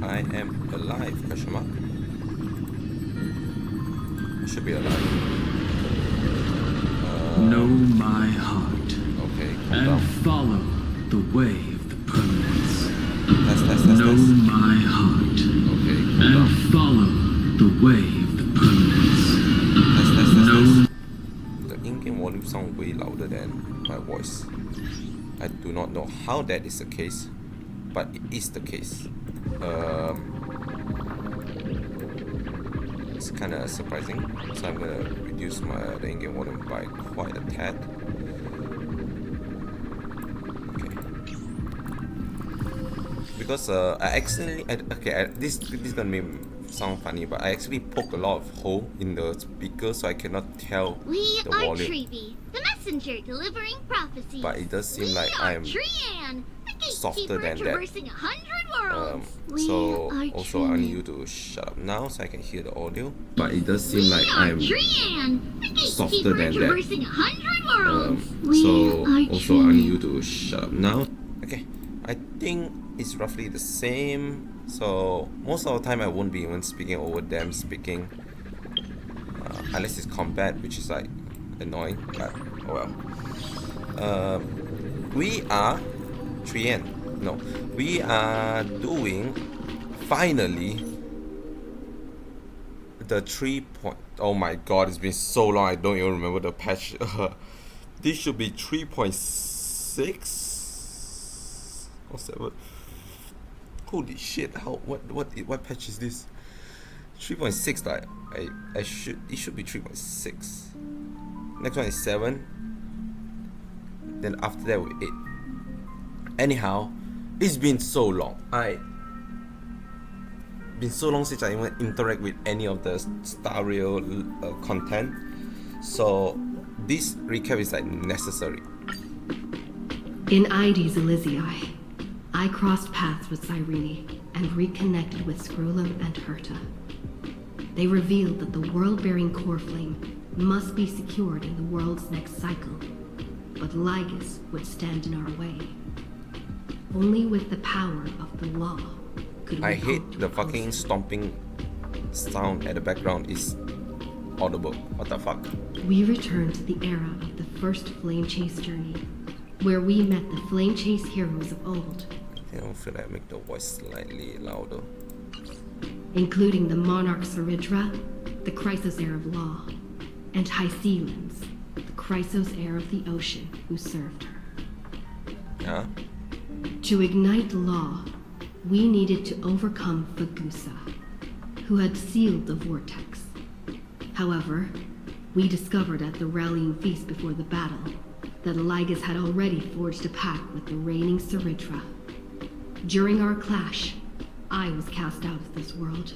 I am alive, question mark. I should be alive. Know my heart Okay, calm and down. follow the way of the permanence. Test. Know my heart Okay, calm and down. follow the way of the permanence. Test. The in-game volume sounds way louder than my voice. I do not know how that is the case, but it is the case. It's kind of surprising, so I'm gonna reduce the in-game volume by quite a tad. Okay. Because I accidentally, this is gonna sound funny, but I actually poke a lot of hole in the speaker, so I cannot tell We the are volume. Trevi, the messenger delivering prophecies. But it does seem like I am Trian, the softer than that. traversing 100 worlds. So also I need you to shut up now so I can hear the audio. But it does seem like I am Trian, the softer than that. traversing 100 worlds. So also I need you to shut up now. Okay, I think it's roughly the same. So most of the time I won't be even speaking over them speaking, unless it's combat, which is like annoying. But oh well. We are Trian. No, we are doing finally the 3 point. Oh my god, it's been so long. I don't even remember the patch. This should be 3.6 or 7. Holy shit! What patch is this? 3.6. Like it should be 3.6. Next one is 7. Then after that we 8. Anyhow, it's been so long. Been so long since I even interact with any of the Star Rail content. So this recap is like necessary. In Ides Elysiae, I crossed paths with Cyrene and reconnected with Scrolum and Herta. They revealed that the world-bearing core flame must be secured in the world's next cycle, but Lygus would stand in our way. Only with the power of the law could we I hope hate to the oppose fucking it. stomping sound at the background is audible. What the fuck? We returned to the era of the first Flame Chase journey, where we met the Flame Chase heroes of old, I don't feel like I make the voice slightly louder. including the Monarch Saridra, the Chrysos heir of law, and Hycelens, the Chrysos heir of the ocean who served her. Huh? To ignite law, we needed to overcome Fagusa, who had sealed the vortex. However, we discovered at the rallying feast before the battle that Lygus had already forged a pact with the reigning Saridra. During our clash, I was cast out of this world,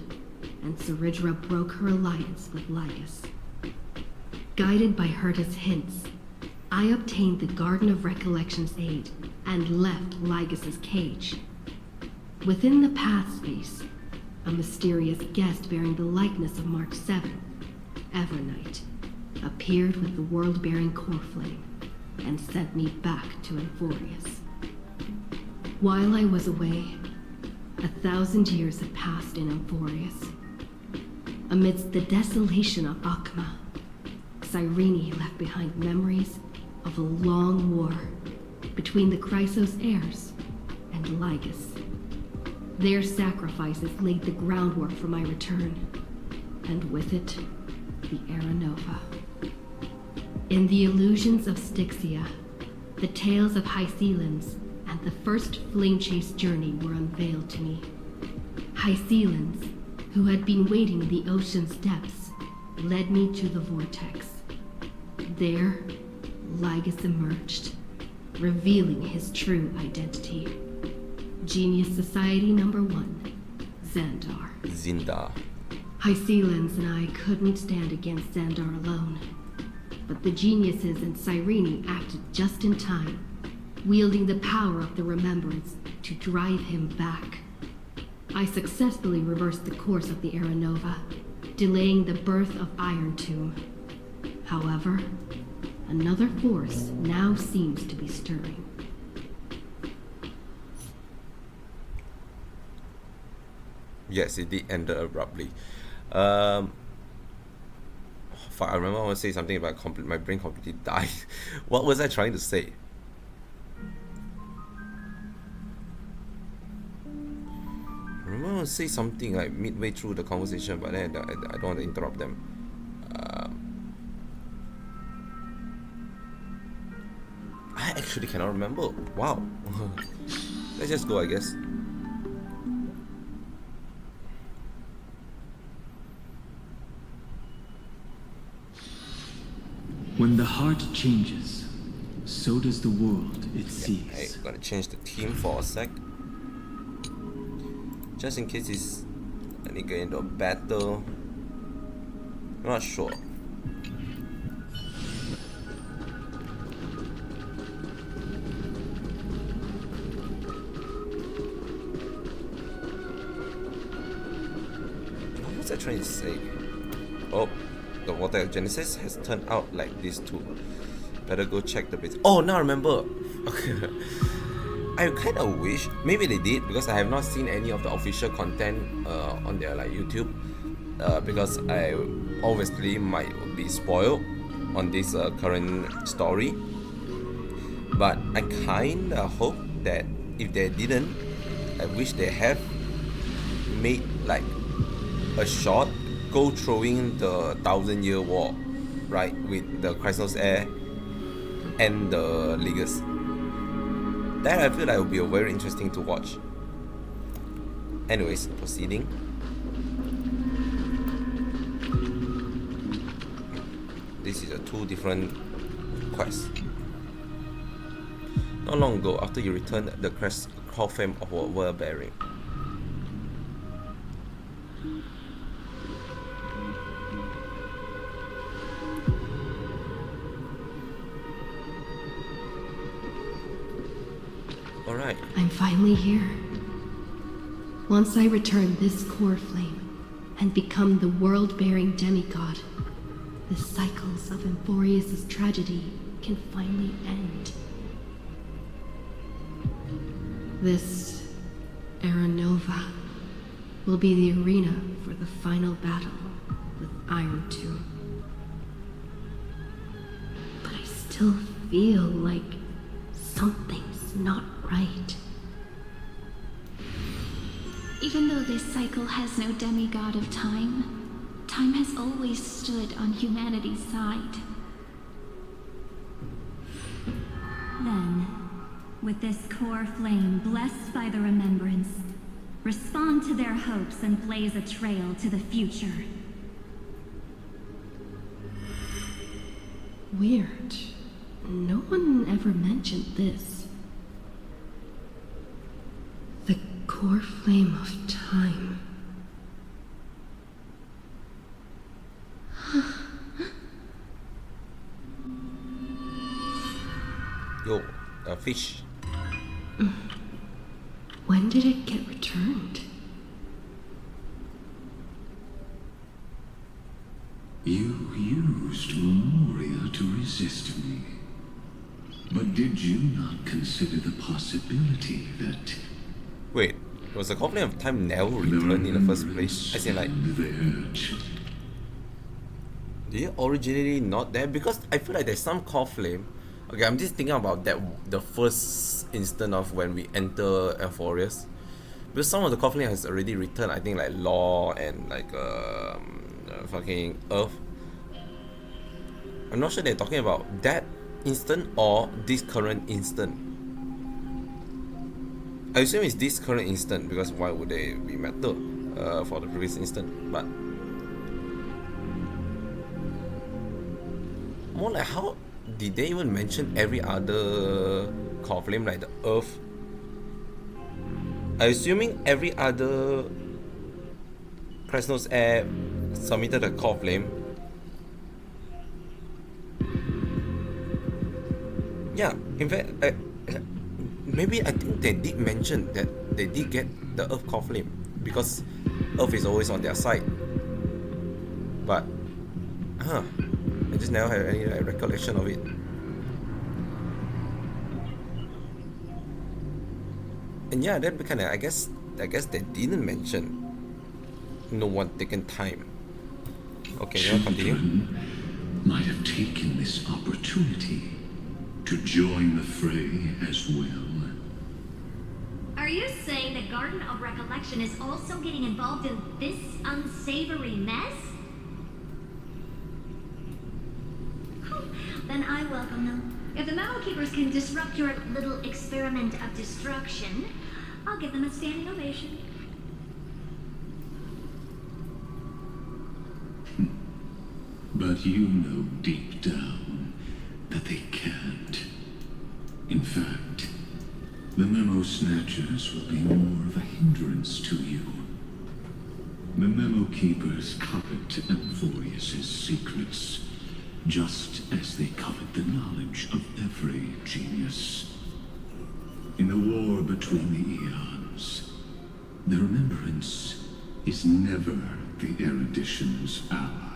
and Saridra broke her alliance with Lygus. Guided by Herta's hints, I obtained the Garden of Recollection's aid and left Lygus's cage. Within the path space, a mysterious guest bearing the likeness of Mark 7, Evernight, appeared with the world-bearing core flame and sent me back to Enforius. While I was away, 1,000 years had passed in Enforius. Amidst the desolation of Akma, Cyrene left behind memories of a long war between the Chrysos heirs and Lygus. Their sacrifices laid the groundwork for my return, and with it, the Era Nova. In the illusions of Styxia, the tales of Hycelens and the first Flame Chase journey were unveiled to me. Hycelens, who had been waiting in the ocean's depths, led me to the vortex. There, Lygus emerged, revealing his true identity. Genius Society Number 1, Xandar. Zinda. Hycelens and I couldn't stand against Xandar alone, but the geniuses and Cyrene acted just in time, wielding the power of the Remembrance to drive him back. I successfully reversed the course of the Era Nova, delaying the birth of Iron Tomb. However, another force now seems to be stirring. Yes, it did end abruptly. Um, Fuck, I remember I want to say something about my brain completely died. What was I trying to say? I remember I want to say something like midway through the conversation, but then I don't want to interrupt them. I actually cannot remember. Wow. Let's just go, I guess. When the heart changes, so does the world it Hey, sees. gotta change the theme for a sec. Just in case it's let me get into a battle. I'm not sure. What was I trying to say? Oh, the water genesis has turned out like this too. Better go check the base. Oh, now I remember. Okay. I kind of wish maybe they did because I have not seen any of the official content on their like YouTube because I obviously might be spoiled on this current story. But I kind of hope that if they didn't, I wish they have made like a shot go throwing the 1,000-year war, right, with the Christos Air and the Ligas. That I feel like would be a very interesting to watch. Anyways, proceeding. This is a two different quests. Not long ago, after you returned the crest call fame of a world bearing. Alright. I'm finally here. Once I return this core flame and become the world-bearing demigod, the cycles of Emphorius' tragedy can finally end. This Aranova will be the arena for the final battle with Iron 2. But I still feel like something's not right. Even though this cycle has no demigod of time, time has always stood on humanity's side. Then, with this core flame blessed by the remembrance, respond to their hopes and blaze a trail to the future. Weird. No one ever mentioned this. The core flame of time. Yo, a fish. When did it get returned? You used Memoria to resist me. But did you not consider the possibility that Wait, was the call flame of time never returned in the first place? As in like, the urge? did it originally not there? Because I feel like there's some call flame. Okay, I'm just thinking about that the first instant of when we enter Euphorius. Because some of the call flame has already returned, I think like Law and like fucking Earth. I'm not sure they're talking about that instant or this current instant. I assume it's this current instant because why would they be metal for the previous instant? But more like how did they even mention every other core flame like the Earth? I'm assuming every other Krasnos Air submitted a core flame. Yeah, in fact, maybe I think they did mention that they did get the Earth core flame because Earth is always on their side. But, I just never had any like, recollection of it. And yeah, that kind of I guess they didn't mention no one taken time. Okay, you want to continue? Children might have taken this opportunity to join the fray as well. Are you saying the Garden of Recollection is also getting involved in this unsavory mess? Then I welcome them. If the Memo Keepers can disrupt your little experiment of destruction, I'll give them a standing ovation. But you know deep down that they can't. In fact, the Memo Snatchers will be more of a hindrance to you. The Memo Keepers covet Amphorius' secrets, just as they covet the knowledge of every genius. In the war between the eons, the Remembrance is never the erudition's ally.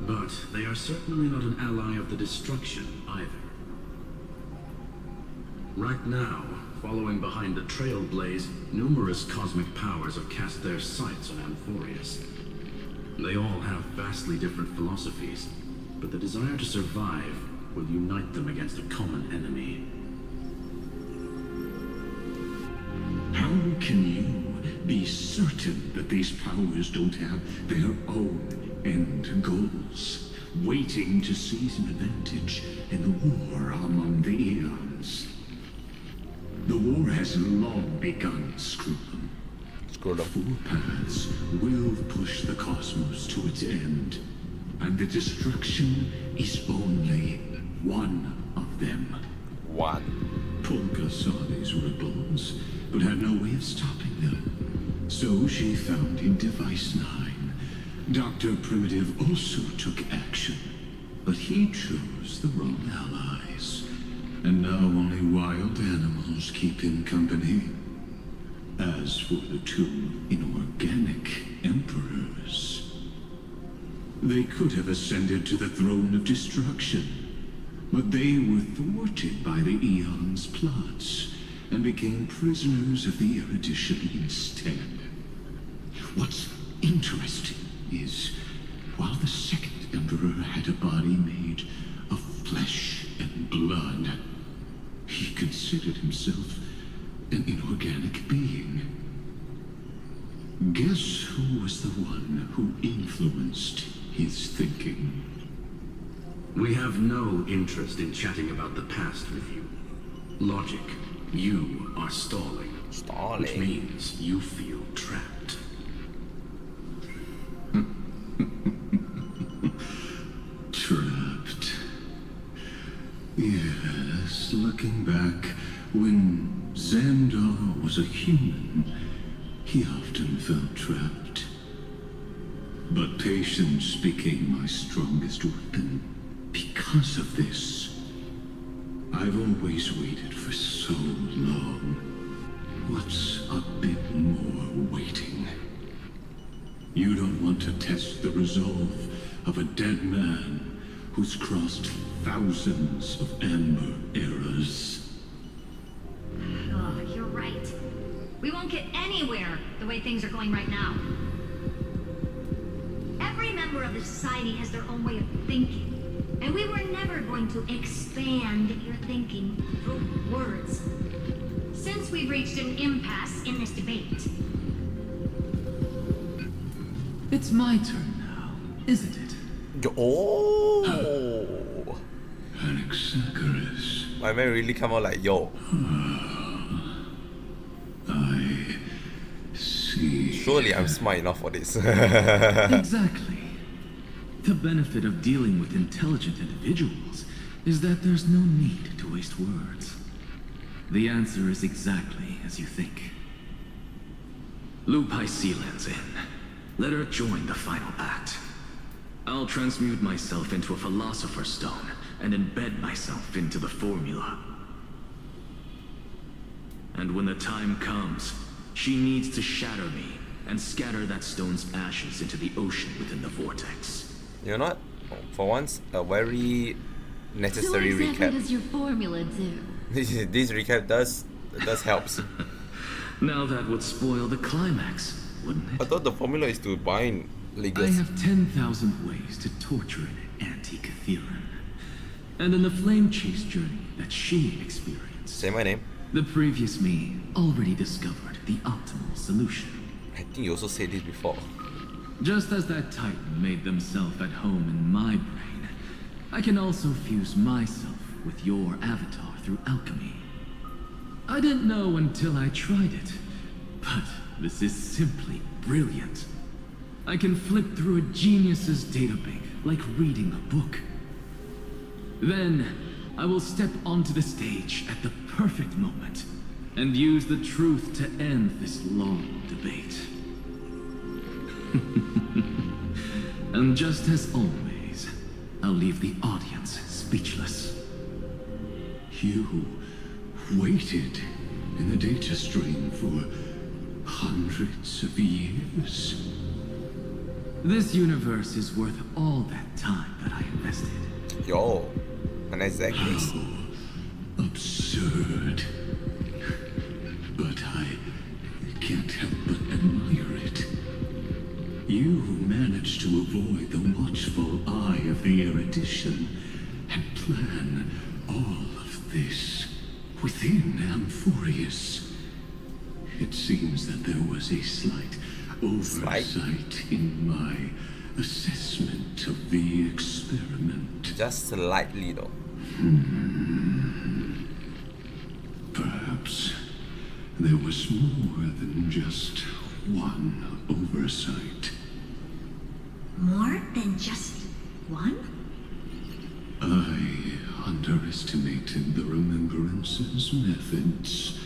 But they are certainly not an ally of the destruction either. Right now, following behind the Trailblaze, numerous cosmic powers have cast their sights on Amphorius. They all have vastly different philosophies, but the desire to survive will unite them against a common enemy. How can you be certain that these powers don't have their own end goals, waiting to seize an advantage in the war among the eons? The war has long begun, Screw'em. Four paths will push the cosmos to its end, and the destruction is only one of them. One. Polka saw these ripples, but had no way of stopping them. So she found in Device 9. Dr. Primitive also took action, but he chose the wrong allies. And now only wild animals keep him company. As for the two inorganic emperors, they could have ascended to the throne of destruction, but they were thwarted by the Eon's plots and became prisoners of the erudition instead. What's interesting is, while the second emperor had a body made of flesh and blood, he considered himself an inorganic being. Guess who was the one who influenced his thinking? We have no interest in chatting about the past with you. Logic, you are stalling. Which means you feel trapped. Trapped. Yes, looking back, when Xandar was a human, he often felt trapped. But patience became my strongest weapon. Because of this, I've always waited for so long. What's a bit more waiting? You don't want to test the resolve of a dead man who's crossed thousands of amber eras. Oh, you're right. We won't get anywhere the way things are going right now. Every member of the society has their own way of thinking, and we were never going to expand your thinking through words. Since we've reached an impasse in this debate. It's my turn now, isn't it? Oh! Anaxagoras. My man really come out like, yo. I see. Surely I'm smart enough for this. Exactly. The benefit of dealing with intelligent individuals is that there's no need to waste words. The answer is exactly as you think. Lupai Sealand's in. Let her join the final act. I'll transmute myself into a Philosopher's Stone and embed myself into the formula. And when the time comes, she needs to shatter me and scatter that stone's ashes into the ocean within the vortex. You're not, for once, a very necessary So exactly recap. does your formula do? This recap does helps. Now that would spoil the climax, wouldn't I it? thought the formula is to bind I Ligus. have 10,000 ways to torture an antique Ethereum. And in the flame chase journey that she experienced, Say my name. the previous me already discovered the optimal solution. I think you also said this before. Just as that Titan made themselves at home in my brain, I can also fuse myself with your avatar through alchemy. I didn't know until I tried it, but this is simply brilliant. I can flip through a genius's databank like reading a book. Then, I will step onto the stage at the perfect moment and use the truth to end this long debate. And just as always, I'll leave the audience speechless. You waited in the data stream for hundreds of years. This universe is worth all that time that I invested. Yo, a nice necklace. How absurd. But I can't help but admire it. You managed to avoid the watchful eye of the erudition and plan all of this within Amphorius. It seems that there was a slight oversight in my assessment of the experiment. Just slightly though. Perhaps there was more than just one oversight. More than just one? I underestimated the Remembrance's methods.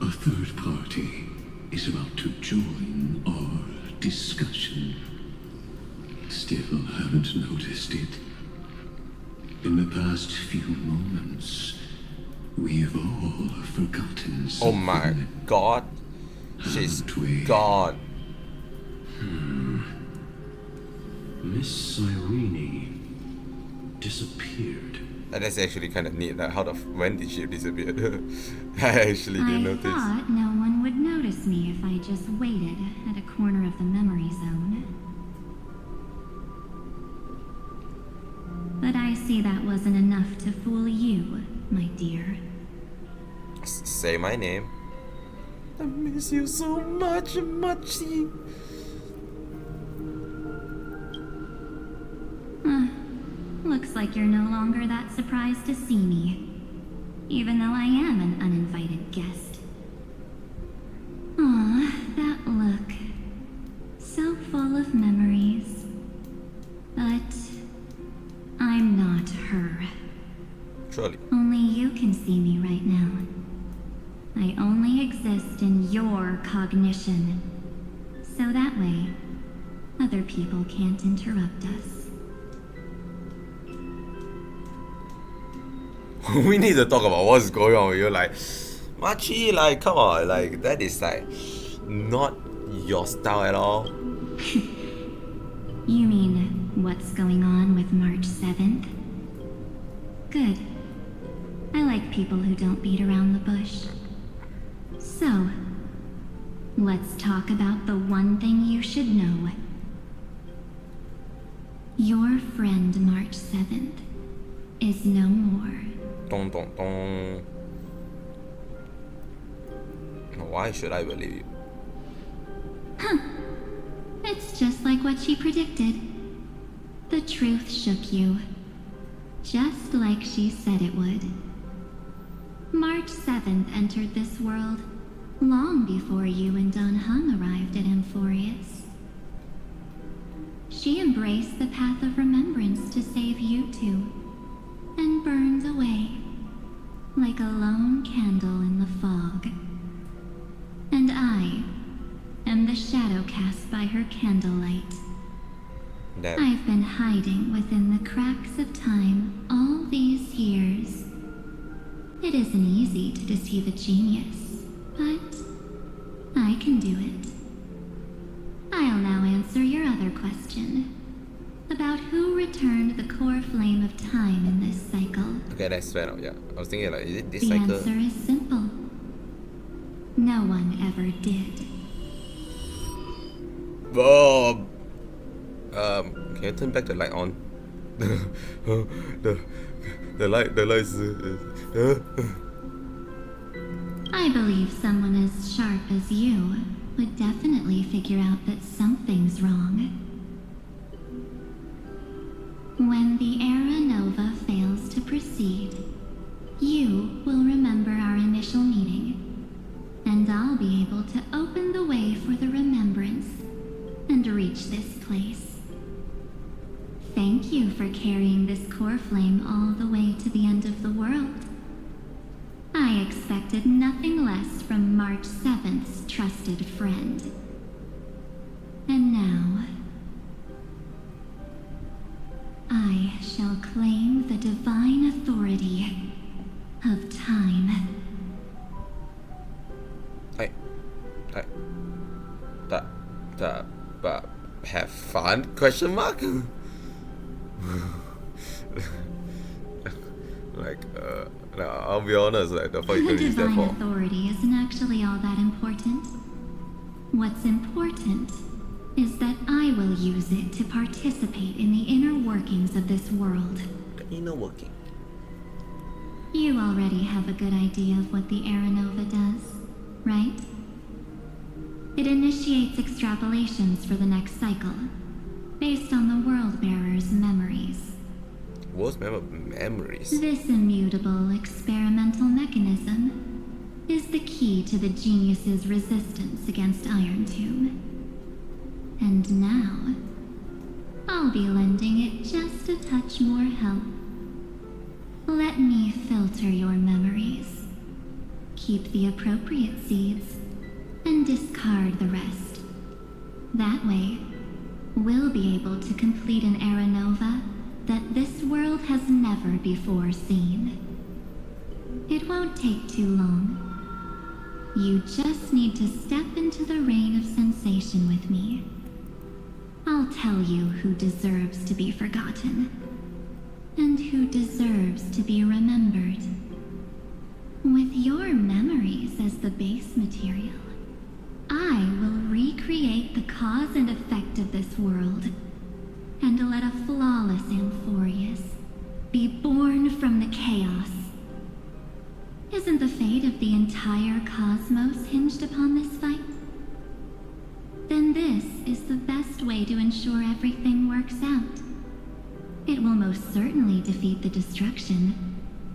A third party is about to join our discussion. Still haven't noticed it. In the past few moments, we've all forgotten Oh my something. god. She's Haven't we? gone. Miss Cyrene disappeared. That's actually kind of neat. Like when did she disappear? I actually didn't I notice. thought no one would notice me if I just waited at a corner of the memory zone. But I see that wasn't enough to fool you, my dear. Say my name. I miss you so much, Machi. Looks like you're no longer that surprised to see me, even though I am an uninvited guest. Aw, that look. So full of memories. But I'm not her. Surely. Only you can see me right now. I only exist in your cognition. So that way, other people can't interrupt us. We need to talk about what's going on with you. Like, Machi, like, come on. Like, that is like not your style at all. You mean, what's going on with March 7th? Good. I like people who don't beat around the bush. So, let's talk about the one thing you should know. Your friend March 7th is no more. Dong dong dong. Why should I believe you? It's just like what she predicted. The truth shook you. Just like she said it would. March 7th entered this world long before you and Don Hung arrived at Amphorius. She embraced the path of remembrance to save you two, and burned away like a lone candle in the fog. And I am the shadow cast by her candlelight. Damn. I've been hiding within the cracks of time all these years. It isn't easy to deceive a genius, but I can do it. I'll now answer your other question about who returned the core flame of time in this cycle. Okay, that's fair enough. Yeah, I was thinking like, is it this The cycle? answer is simple. No one ever did. Bob. Can you turn back the light on? the light is. I believe someone as sharp as you would definitely figure out that something's wrong. When the Era Nova fails to proceed, you will remember our initial meeting, and I'll be able to open the way for the remembrance and reach this place. Thank you for carrying this core flame all the way to the end of the world. I expected nothing less from March 7th's trusted friend. And now, I shall claim the divine authority of time. Have fun? Question mark? No, I'll be honest, like, the fuck you The gonna use that divine for? authority isn't actually all that important. What's important is that I will use it to participate in the inner workings of this world. The inner working. You already have a good idea of what the Era Nova does, right? It initiates extrapolations for the next cycle, based on the World Bearer's memories. Worst memories. This immutable experimental mechanism is the key to the genius's resistance against Iron Tomb. And now, I'll be lending it just a touch more help. Let me filter your memories. Keep the appropriate seeds, and discard the rest. That way, we'll be able to complete an Era Nova that this world has never before seen. It won't take too long. You just need to step into the rain of sensation with me. I'll tell you who deserves to be forgotten, and who deserves to be remembered. With your memories as the base material, I will recreate the cause and effect of this world, and let a flawless Amphorius be born from the chaos. Isn't the fate of the entire cosmos hinged upon this fight? Then this is the best way to ensure everything works out. It will most certainly defeat the destruction,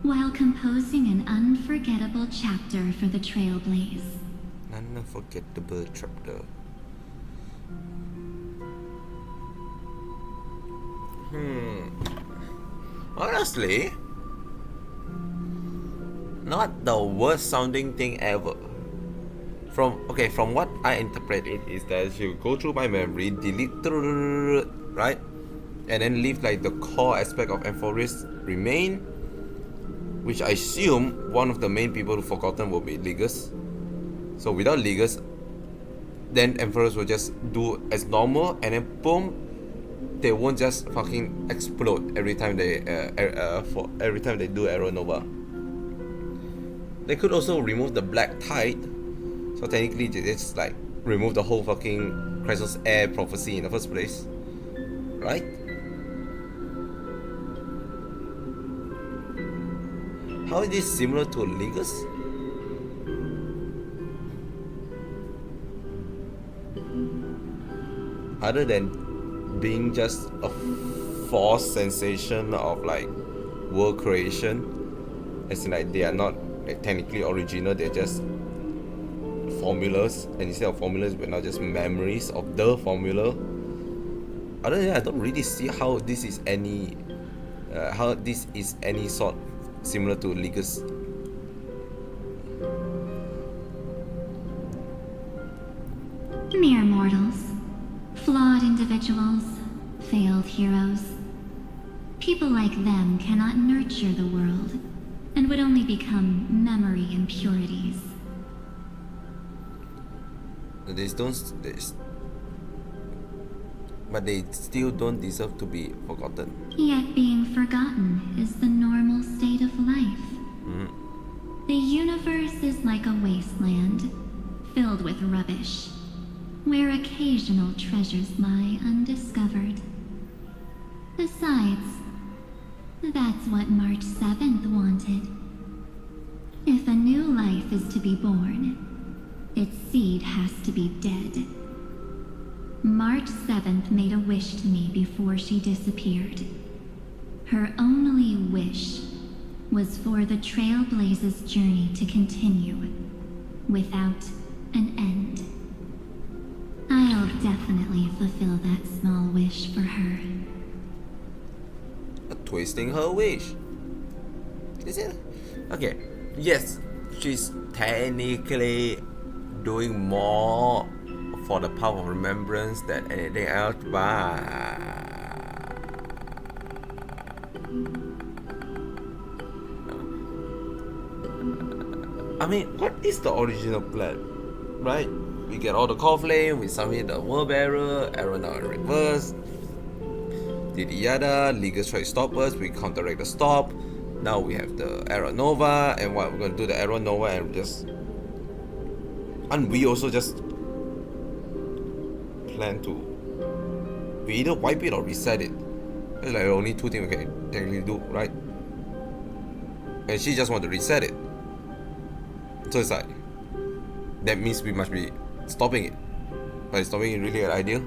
while composing an unforgettable chapter for the Trailblaze. Unforgettable chapter. Honestly, not the worst sounding thing ever. From what I interpret it is that you go through my memory, delete, right, and then leave like the core aspect of Amphorius remain, which I assume one of the main people who forgotten will be Ligus. So without Ligus, then Amphorius will just do as normal, and then boom, they won't just fucking explode every time they do Era Nova. They could also remove the Black Tide, so technically it's like remove the whole fucking Crisis Air prophecy in the first place, right? How is this similar to Ligus? Other than being just a forced sensation of like world creation, as in like they are not like technically original, they're just formulas, and instead of formulas we're now just memories of the formula. Other than that, I don't really see how this is any sort similar to Ligus. Mere mortals. Flawed individuals. Failed heroes. People like them cannot nurture the world, and would only become memory impurities. But they still don't deserve to be forgotten. Yet being forgotten is the normal state of life. The universe is like a wasteland, filled with rubbish. where occasional treasures lie undiscovered. Besides, that's what March 7th wanted. If a new life is to be born, its seed has to be dead. March 7th made a wish to me before she disappeared. Her only wish was for the Trailblaze's journey to continue without an end. I'll definitely fulfill that small wish for her. Twisting her wish. Is it? Okay. Yes, she's technically doing more for the power of remembrance than anything else, but I mean, what is the original plan? Right? We get all the core flame, we submit the world barrier, arrow now in reverse. Yada, Legals try to stop us, we counteract the stop. Now we have the Arrow Nova, and what we're gonna do the Arrow Nova and just. And we also just plan to. We either wipe it or reset it. It's like only two things we can technically do, right? And she just want to reset it. So it's like. That means we must be stopping it. But is stopping it really an ideal?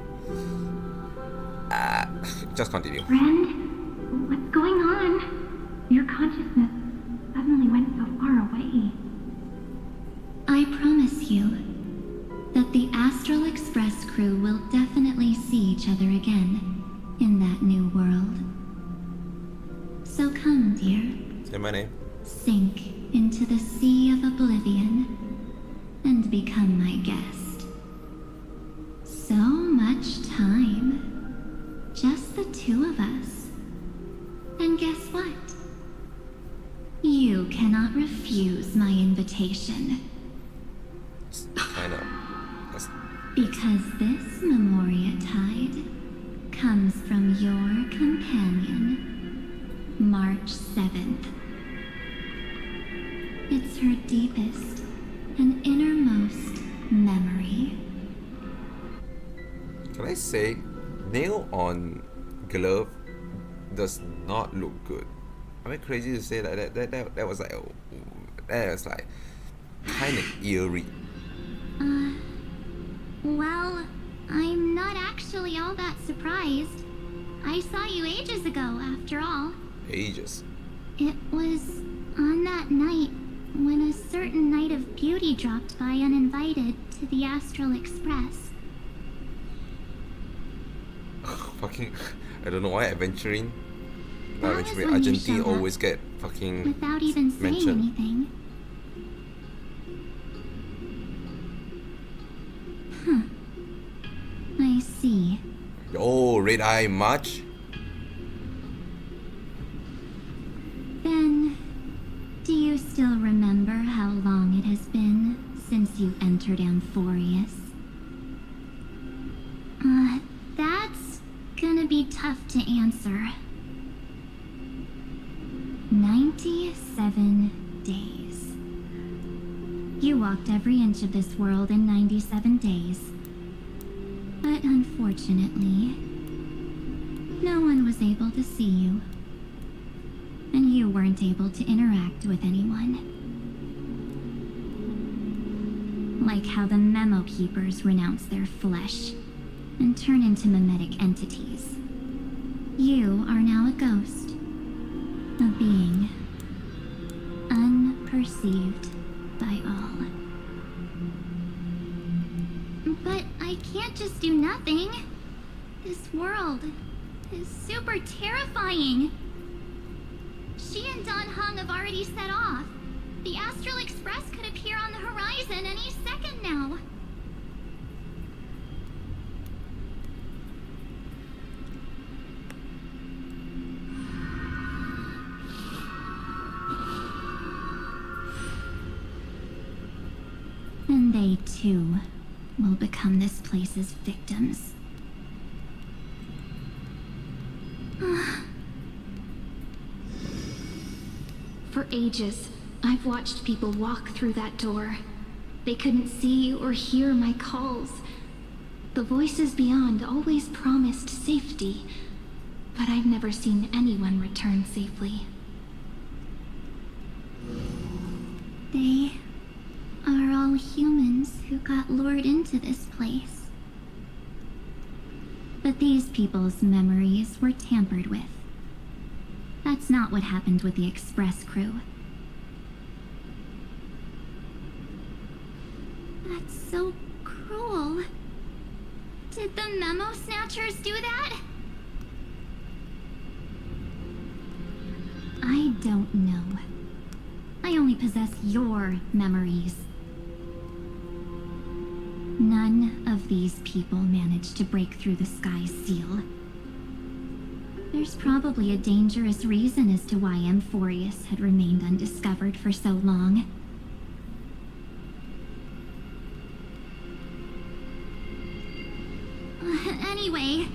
Just continue. Friend, what's going on? Your consciousness suddenly went so far away. I promise you that the Astral Express crew will definitely see each other again in that new world. So come, dear. Say my name. Sink into the sea of oblivion and become my guest. So much time. Just the two of us. And guess what? You cannot refuse my invitation. I know. That's... Because this Memoria Tide comes from your companion, March 7th. It's her deepest and innermost memory. Can I say, nail on glove does not look good. Am I crazy to say that? That was like, that was like kind of eerie. Well, I'm not actually all that surprised. I saw you ages ago, after all. Ages. It was on that night when a certain knight of beauty dropped by uninvited to the Astral Express. Fucking, I don't know why adventuring. That was when you Argentine showed up, always get fucking without even saying mentioned. anything. Huh. I see. Oh, red eye much? Then, do you still remember how long it has been since you entered Amphorius? That's gonna be tough to answer. 97 days. You walked every inch of this world in 97 days. But unfortunately, no one was able to see you. And you weren't able to interact with anyone. Like how the Memo Keepers renounce their flesh and turn into mimetic entities. You are now a ghost. A being unperceived by all. But I can't just do nothing. This world is super terrifying. She and Don Hung have already set off. The Astral Express could appear on the horizon any second now. And they too will become this place's victims. For ages, I've watched people walk through that door. They couldn't see or hear my calls. The voices beyond always promised safety, but I've never seen anyone return safely. They are all humans who got lured into this place. But these people's memories were tampered with. That's not what happened with the Express crew. That's so cruel. Did the Memo Snatchers do that? I don't know. I only possess your memories. None of these people managed to break through the sky's seal. There's probably a dangerous reason as to why Amphorius had remained undiscovered for so long. Anyway,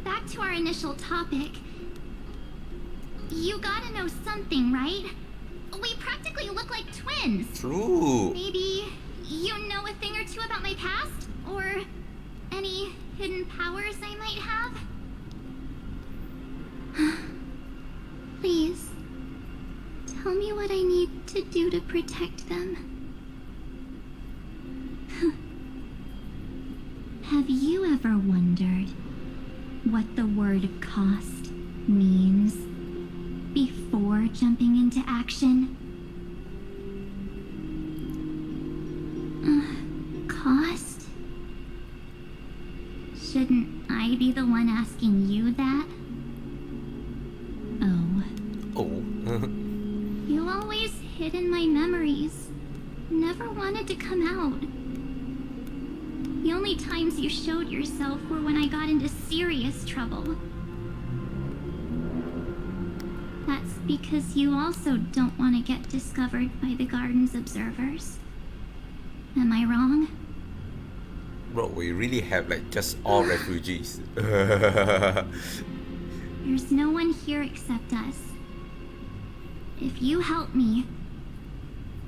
back to our initial topic. You gotta know something, right? We practically look like twins. True. Maybe you know a thing or two about my past? Or any hidden powers I might have? Please, tell me what I need to do to protect them. Have you ever wondered what the word cost means before jumping into action? Cost? Shouldn't I be the one asking you that? Oh. Oh. You always hid in my memories. Never wanted to come out. The only times you showed yourself were when I got into serious trouble. That's because you also don't want to get discovered by the garden's observers. Am I wrong? Bro, we really have like just all refugees. There's no one here except us. If you help me,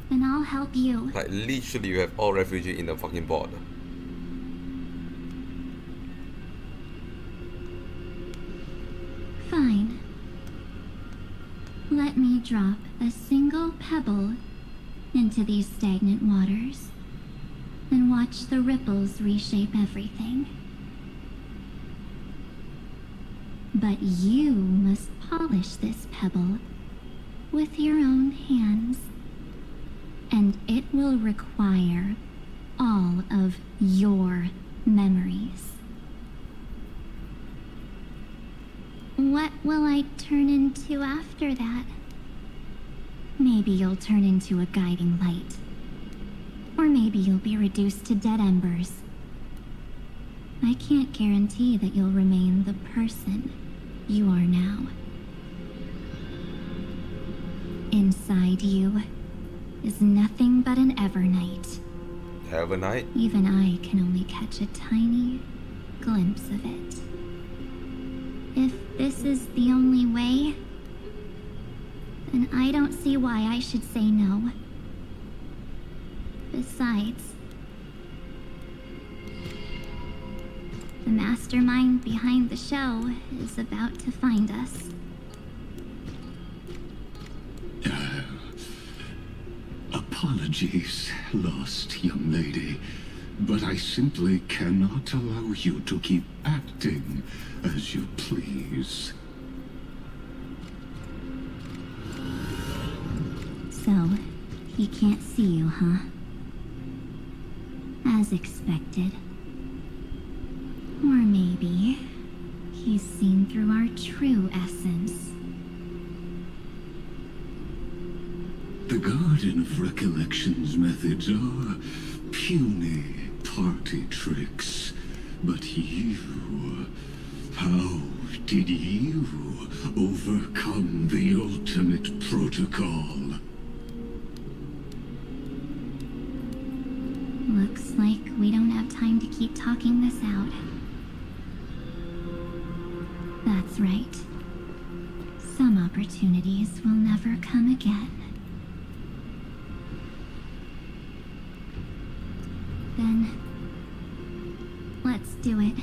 then I'll help you. Like literally you have all refugees in the fucking board. Fine. Let me drop a single pebble into these stagnant waters, and watch the ripples reshape everything. But you must polish this pebble with your own hands, and it will require all of your memories. What will I turn into after that? Maybe you'll turn into a guiding light. Or maybe you'll be reduced to dead embers. I can't guarantee that you'll remain the person you are now. Inside you is nothing but an Evernight. Evernight? Even I can only catch a tiny glimpse of it. If this is the only way, then I don't see why I should say no. Besides, the mastermind behind the show is about to find us. Apologies, lost young lady, but I simply cannot allow you to keep acting as you please. So, he can't see you, huh? As expected. Or maybe he's seen through our true essence. The Garden of Recollection's methods are puny party tricks. But you... how did you overcome the ultimate protocol? Looks like we don't have time to keep talking this out. That's right. Some opportunities will never come again. Then, let's do it.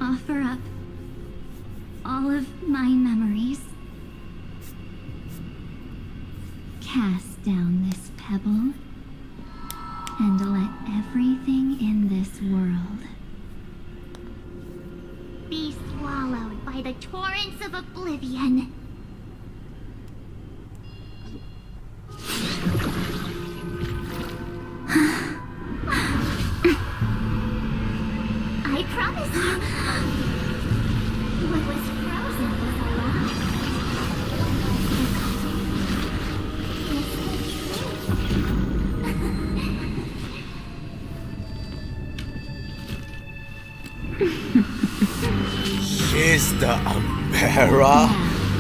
Offer up all of my memories. Cast down this pebble and let everything in this world Be swallowed by the torrents of oblivion. I promise you, what was frozen was alive. She's the Umbera?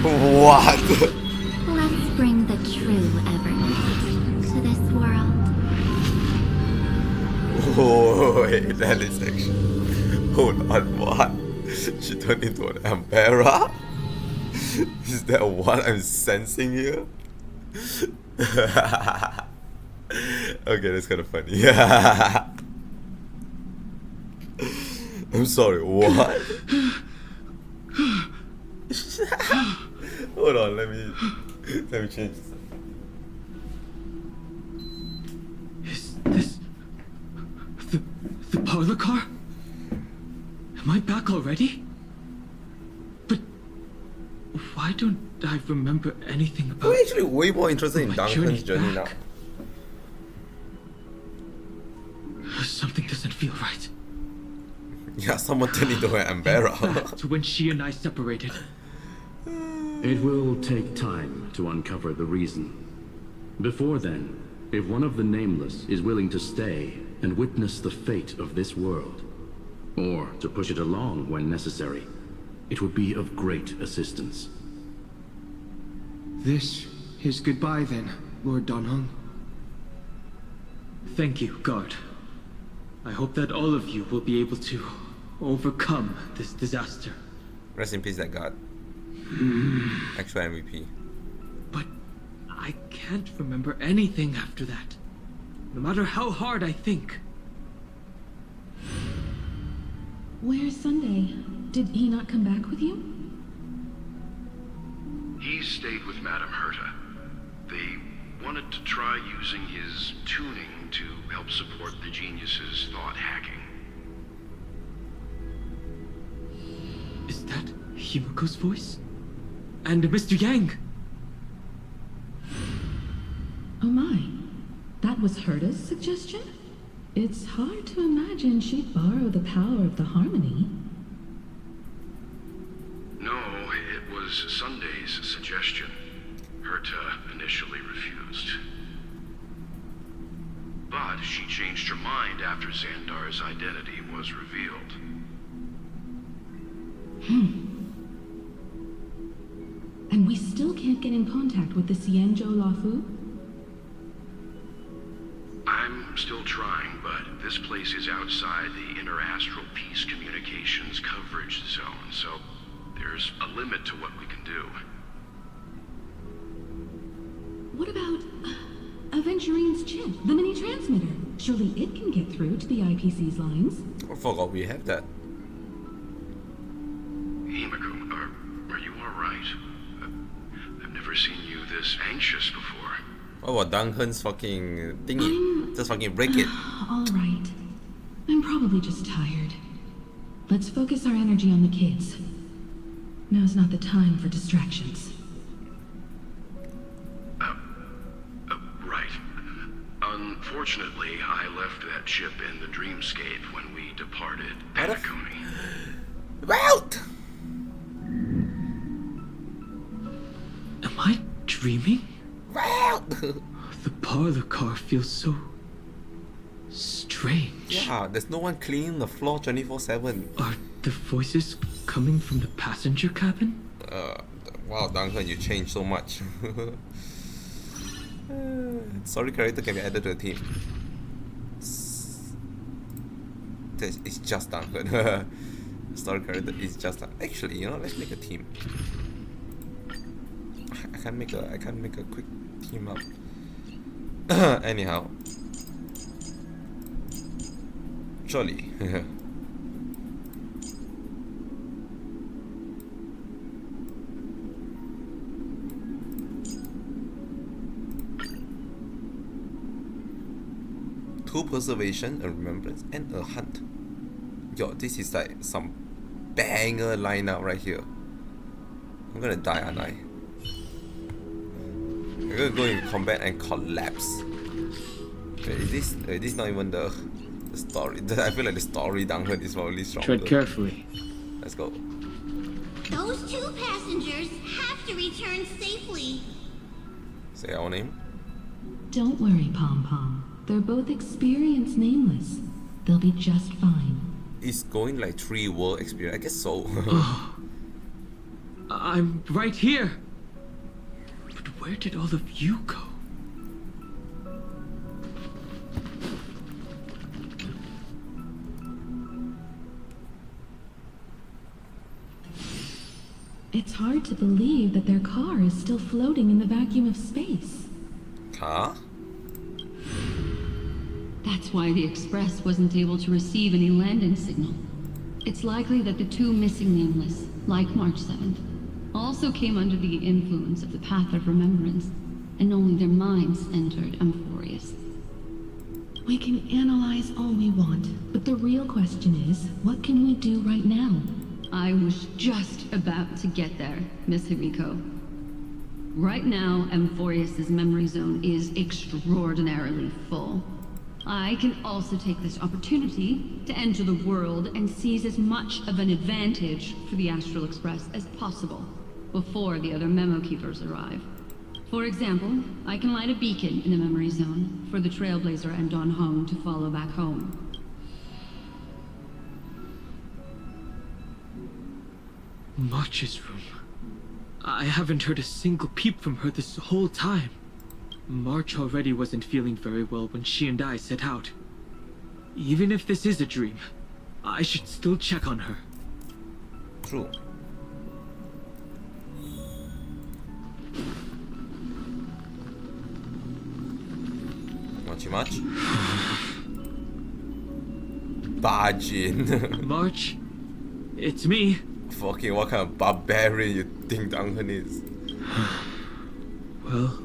What? Let's bring the true Evernight to this world. Oh, wait, that is actually... Hold on, what? She turned into an Umbera? Is that what I'm sensing here? Okay, that's kind of funny. I'm sorry, what? Hold on, let me change this. Is this the parlor car? Am I back already? But why don't I remember anything about? I'm actually way more interested in my Duncan's journey now. back? Something doesn't feel right. Yeah, someone turned into an Umbera. Back to when she and I separated. It will take time to uncover the reason. Before then, if one of the Nameless is willing to stay and witness the fate of this world, or to push it along when necessary, it would be of great assistance. This is goodbye then, Lord Donhong. Thank you, guard. I hope that all of you will be able to overcome this disaster. Rest in peace, that god. Actual MVP. But I can't remember anything after that. No matter how hard I think. Where's Sunday? Did he not come back with you? He stayed with Madame Herta. They wanted to try using his tuning to help support the genius's thought hacking. Is that Himiko's voice? And Mr. Yang? Oh my. That was Herta's suggestion? It's hard to imagine she'd borrow the power of the harmony. No, it was Sunday's suggestion. Herta initially refused. But she changed her mind after Xandar's identity was revealed. And we still can't get in contact with the Xianzhou Lafu? I'm still trying, but this place is outside the Inter-Astral Peace Communications coverage zone, so there's a limit to what we can do. What about Aventurine's chip, the mini-transmitter? Surely it can get through to the IPC's lines. I forgot we have that. Himiko, are you alright? I've never seen you this anxious before. What about Duncan's fucking thingy? Just fucking break it. All right. I'm probably just tired. Let's focus our energy on the kids. Now's not the time for distractions. Right. Unfortunately, I left that chip in the dreamscape when we departed Anacone. Route! Am I dreaming? Route! The parlor car feels so strange. Yeah, there's no one cleaning the floor 24/7. Are the voices coming from the passenger cabin? Wow, Duncan, you changed so much. Sorry, character can be added to the team. It's just Duncan. Story character is just actually, you know, let's make a team. I can't make a quick team up. Anyhow, Surely. Two preservation, a remembrance, and a hunt. Yo, this is like some banger lineup right here. I'm gonna die, aren't I? I'm gonna go in combat and collapse. Wait, is this not even the story? I feel like the story down here is probably stronger. Tread carefully. Let's go. Those two passengers have to return safely. Say our name. Don't worry, Pom Pom. They're both experienced nameless. They'll be just fine. It's going like 3 world experience. I guess so. I'm right here. But where did all of you go? It's hard to believe that their car is still floating in the vacuum of space. Huh? That's why the Express wasn't able to receive any landing signal. It's likely that the two missing nameless, like March 7th, also came under the influence of the Path of Remembrance, and only their minds entered Amphorius. We can analyze all we want, but the real question is, what can we do right now? I was just about to get there, Miss Himiko. Right now, Amphorius' memory zone is extraordinarily full. I can also take this opportunity to enter the world and seize as much of an advantage for the Astral Express as possible before the other memo keepers arrive. For example, I can light a beacon in the memory zone for the Trailblazer and Don Hong to follow back home. March's room. I haven't heard a single peep from her this whole time. March already wasn't feeling very well when she and I set out. Even if this is a dream, I should still check on her. True. Much? Barge in. March, it's me. Fucking what kind of barbarian you think Duncan is? Well,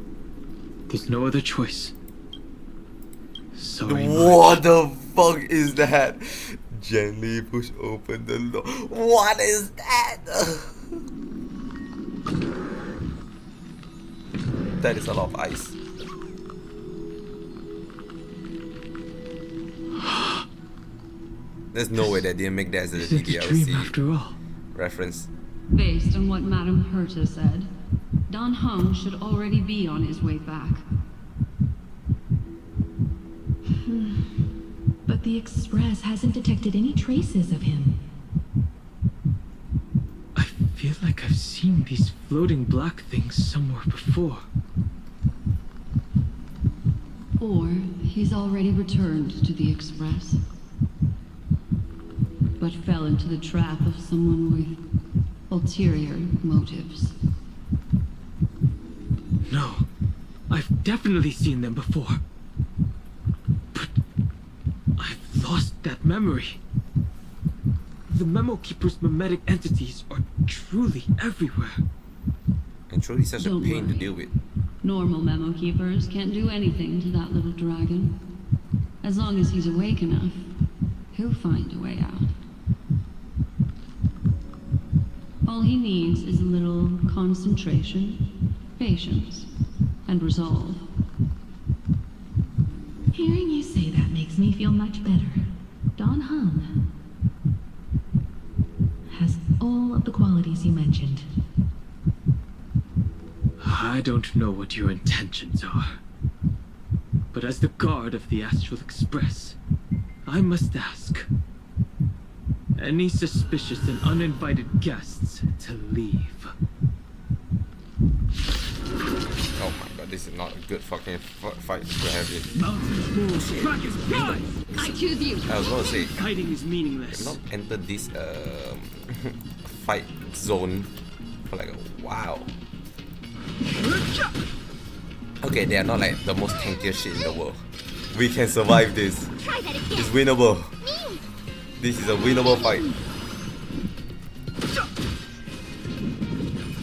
there's no other choice. Sorry, What the fuck is that? Gently push open the door. What is that? That is a lot of ice. There's no way they didn't make that as a Is it a dream DLC after all? reference. Based on what Madame Herta said, Don Hung should already be on his way back. But the Express hasn't detected any traces of him. I feel like I've seen these floating black things somewhere before. Or he's already returned to the Express, but fell into the trap of someone with ulterior motives. No, I've definitely seen them before. But I've lost that memory. The Memo Keeper's mimetic entities are truly everywhere. And truly such a Don't pain to worry. deal with. Normal memo keepers can't do anything to that little dragon. As long as he's awake enough, he'll find a way out. All he needs is a little concentration, patience, and resolve. Hearing you say that makes me feel much better. Don Hung has all of the qualities you mentioned. I don't know what your intentions are. But as the guard of the Astral Express, I must ask. Any suspicious and uninvited guests to leave. Oh my god, this is not a good fucking fight to have it. Mountain bullshit. Guys, I choose you! I was gonna say, fighting is meaningless. not enter this fight zone for like a while. Okay, they are not like the most tankiest shit in the world. We can survive this. Try that again. It's winnable. Me. This is a winnable fight.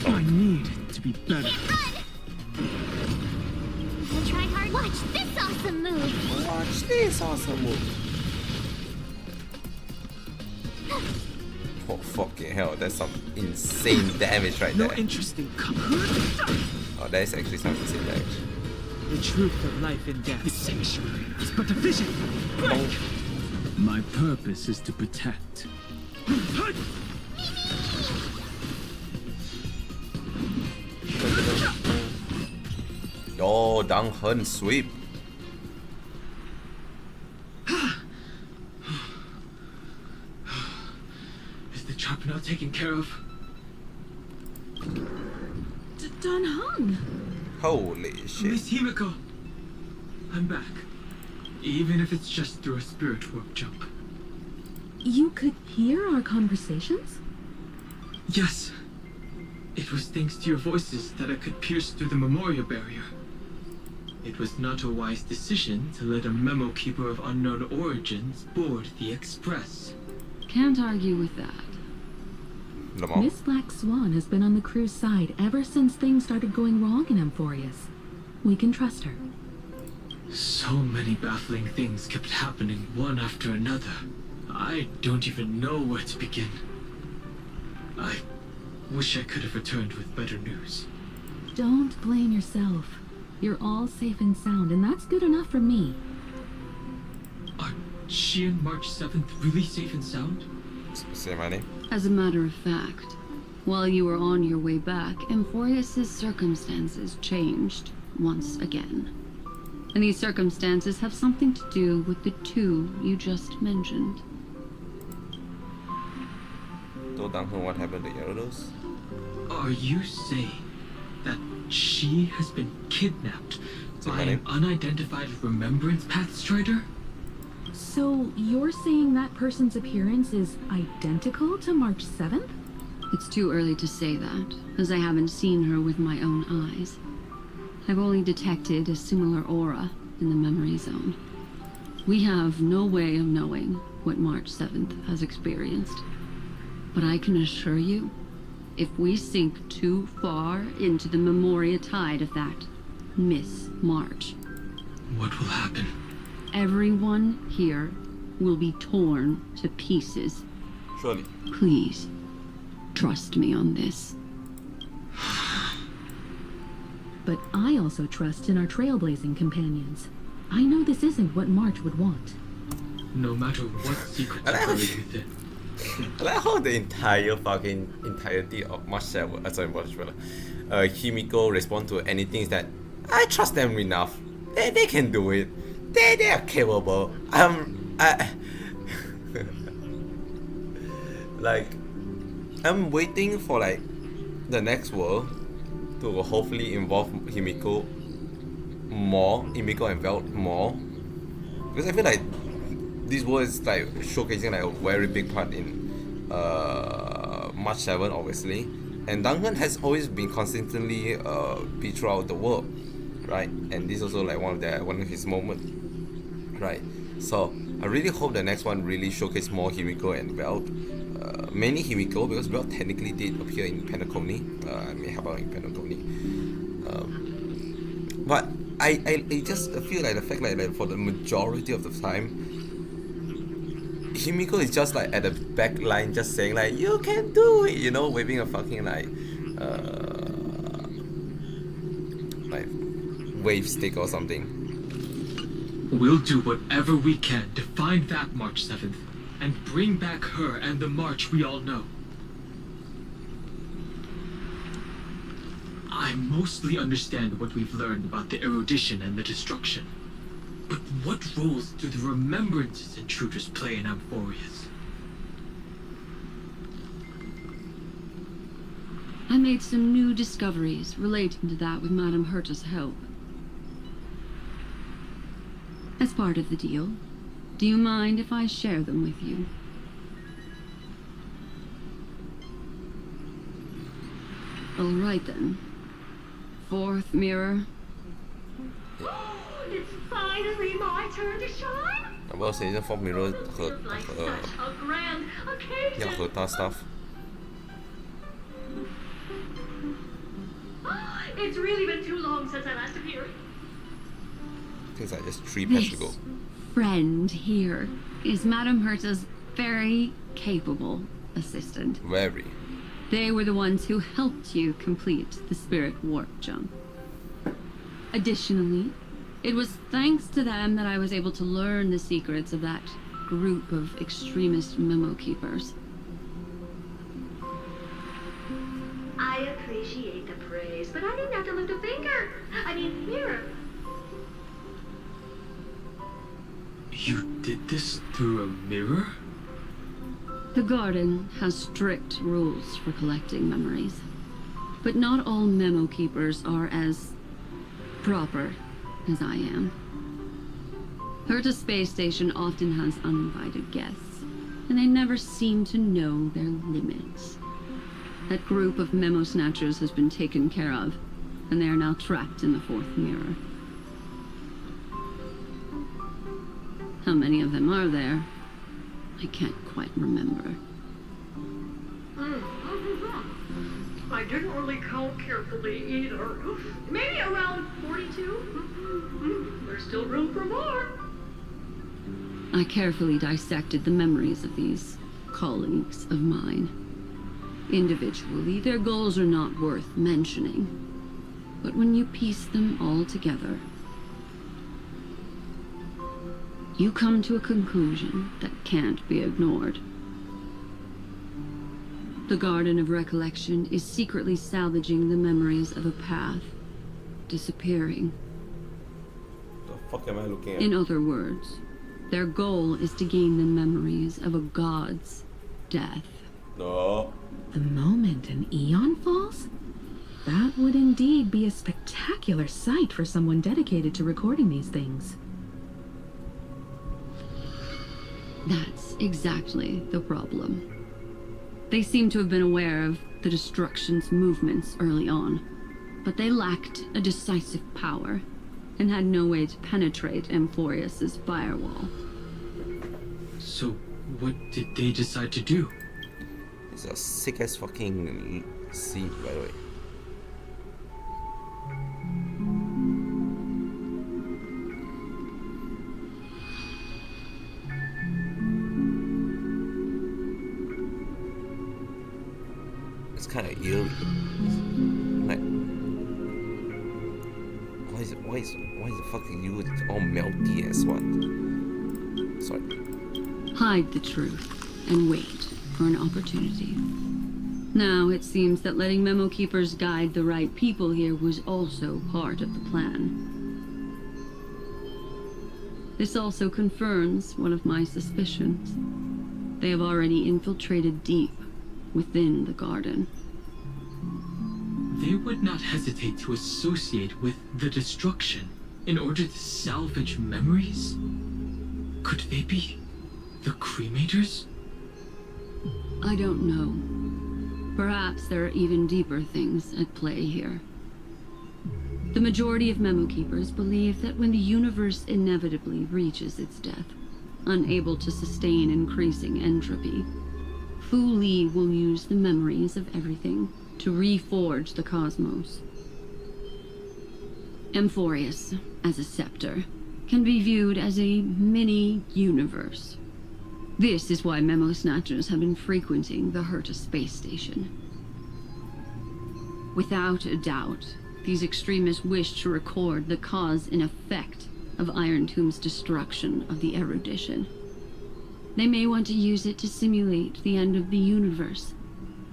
I need to be better. We'll try hard. Watch this awesome move. Watch this awesome move. Oh fucking hell, that's some insane damage right No there. interest in Oh, that is actually some insane damage. the truth of life and death. The sanctuary is but a vision. My purpose is to protect. Yo, Dang Hun sweep. Is the trap now taken care of? Don Hung! Holy shit. Miss Himiko, I'm back. Even if it's just through a spirit warp jump. You could hear our conversations? Yes. It was thanks to your voices that I could pierce through the memorial barrier. It was not a wise decision to let a memo keeper of unknown origins board the Express. Can't argue with that. Lamar. Miss Black Swan has been on the crew's side ever since things started going wrong in Amphorius. We can trust her. So many baffling things kept happening one after another. I don't even know where to begin. I wish I could have returned with better news. Don't blame yourself. You're all safe and sound, and that's good enough for me. Are she and March 7th really safe and sound? Say my name. As a matter of fact, while you were on your way back, Amphorius' circumstances changed once again. And these circumstances have something to do with the two you just mentioned. Told Dang Hun what happened to Gyarados? Are you saying that she has been kidnapped Say by my an name. unidentified Remembrance Path Strider? So, you're saying that person's appearance is identical to March 7th? It's too early to say that, as I haven't seen her with my own eyes. I've only detected a similar aura in the memory zone. We have no way of knowing what March 7th has experienced. But I can assure you, if we sink too far into the Memoria tide of that Miss March, What will happen? everyone here will be torn to pieces. Surely. Please, trust me on this. But I also trust in our trailblazing companions. I know this isn't what March would want. No matter what secrets I are like- buried within. I like how the entire fucking entirety of March 7, Himiko respond to anything is that I trust them enough. They can do it. They are capable. Like, I'm waiting for like the next world to hopefully involve Himiko and Velt more, because I feel like this world is like showcasing like a very big part in March 7 obviously, and Duncan has always been consistently be throughout the world, right? And this is also like one of his moments, right? So I really hope the next one really showcase more Himiko and Velt. Mainly Himiko, because Velt technically did appear in Penacony. I may help out in Penacony. But I just feel like the fact like for the majority of the time, Himiko is just like at the back line just saying like, you can do it, you know, waving a fucking like wave stick or something. We'll do whatever we can to find that March 7th and bring back her and the March we all know. I mostly understand what we've learned about the erudition and the destruction. But what roles do the remembrances intruders play in Amphorius? I made some new discoveries relating to that with Madame Herta's help. As part of the deal, do you mind if I share them with you? All right then. Fourth mirror. It's finally my turn to shine. About season 4 mirror Feels like such a grand occasion. Herta stuff. It's really been too long since I last appeared. Things like just 3 patches ago. Friend here is Madame Herta's very capable assistant. Very. They were the ones who helped you complete the spirit warp jump. Additionally, it was thanks to them that I was able to learn the secrets of that group of extremist memo keepers. I appreciate the praise, but I didn't have to lift a finger. I mean, here. You did this through a mirror? The garden has strict rules for collecting memories, but not all memo keepers are as proper as I am. Herta Space Station often has uninvited guests, and they never seem to know their limits. That group of memo snatchers has been taken care of, and they are now trapped in the fourth mirror. How many of them are there? I can't quite remember. I didn't really count carefully either. Maybe around 42. There's still room for more. I carefully dissected the memories of these colleagues of mine. Individually, their goals are not worth mentioning. But when you piece them all together, you come to a conclusion that can't be ignored. The Garden of Recollection is secretly salvaging the memories of a path disappearing. The fuck am I looking at? In other words, their goal is to gain the memories of a god's death. No. The moment an eon falls? That would indeed be a spectacular sight for someone dedicated to recording these things. That's exactly the problem. They seem to have been aware of the destruction's movements early on, but they lacked a decisive power and had no way to penetrate Amphorius's firewall. So, what did they decide to do? It's a sick ass fucking seed, by the way. It's kind of eerie. Like, why is the fucking you all melty as what? Sorry. Hide the truth and wait for an opportunity. Now it seems that letting memo keepers guide the right people here was also part of the plan. This also confirms one of my suspicions. They have already infiltrated deep within the garden. They would not hesitate to associate with the destruction in order to salvage memories? Could they be the cremators? I don't know. Perhaps there are even deeper things at play here. The majority of memo keepers believe that when the universe inevitably reaches its death, unable to sustain increasing entropy, Fu Li will use the memories of everything to reforge the cosmos. Amphorius, as a scepter, can be viewed as a mini-universe. This is why memo snatchers have been frequenting the Herta space station. Without a doubt, these extremists wish to record the cause and effect of Iron Tomb's destruction of the erudition. They may want to use it to simulate the end of the universe,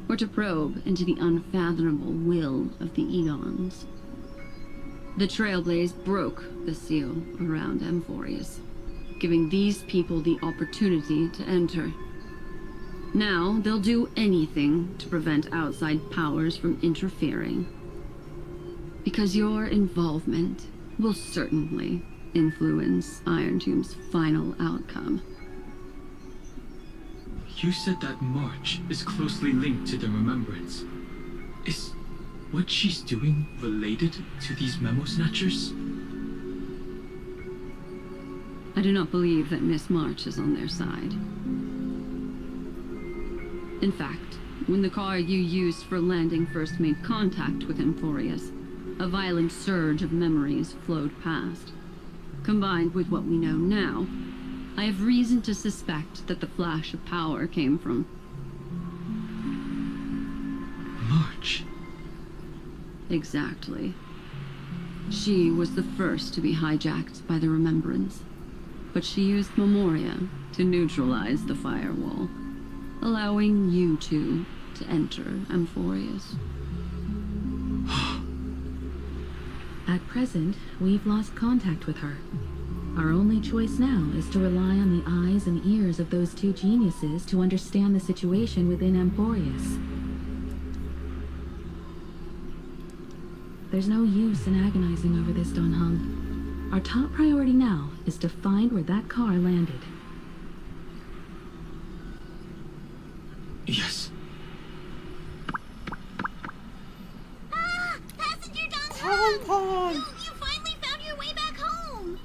or to probe into the unfathomable will of the eons. The Trailblaze broke the seal around Amphorius, giving these people the opportunity to enter. Now, they'll do anything to prevent outside powers from interfering. Because your involvement will certainly influence Iron Tomb's final outcome. You said that March is closely linked to the remembrance. Is what she's doing related to these memo snatchers? I do not believe that Miss March is on their side. In fact, when the car you used for landing first made contact with Amphorius, a violent surge of memories flowed past. Combined with what we know now, I have reason to suspect that the flash of power came from March. Exactly. She was the first to be hijacked by the Remembrance, but she used Memoria to neutralize the firewall, allowing you two to enter Amphorius. At present, we've lost contact with her. Our only choice now is to rely on the eyes and ears of those two geniuses to understand the situation within Amphorius. There's no use in agonizing over this, Don Hung. Our top priority now is to find where that car landed. Yes. Ah! Passenger Don Hung! You finally found your way back home!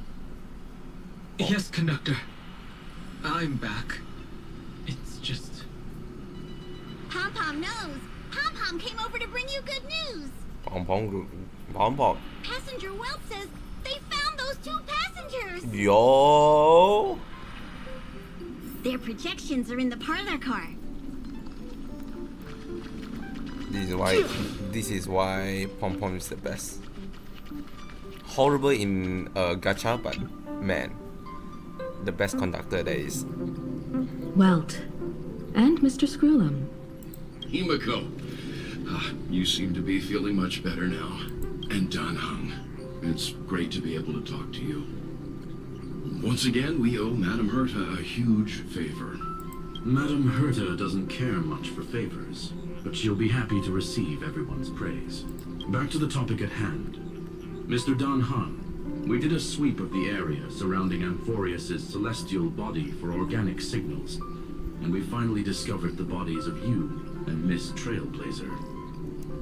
Yes, conductor. I'm back. It's just... Pom-Pom knows. Pom-Pom came over to bring you good news. Pom-Pom. Passenger Welt says they found those two passengers. Yo. Their projections are in the parlor car. This is why Pom-Pom is the best. Horrible in gacha, but man, the best conductor there is. Welt. And Mr. Screwlum. Himiko, you seem to be feeling much better now. And Don Hung, it's great to be able to talk to you. Once again, we owe Madame Herta a huge favor. Madame Herta doesn't care much for favors, but she'll be happy to receive everyone's praise. Back to the topic at hand. Mr. Don Hung, we did a sweep of the area surrounding Amphorius' celestial body for organic signals, and we finally discovered the bodies of you and Miss Trailblazer.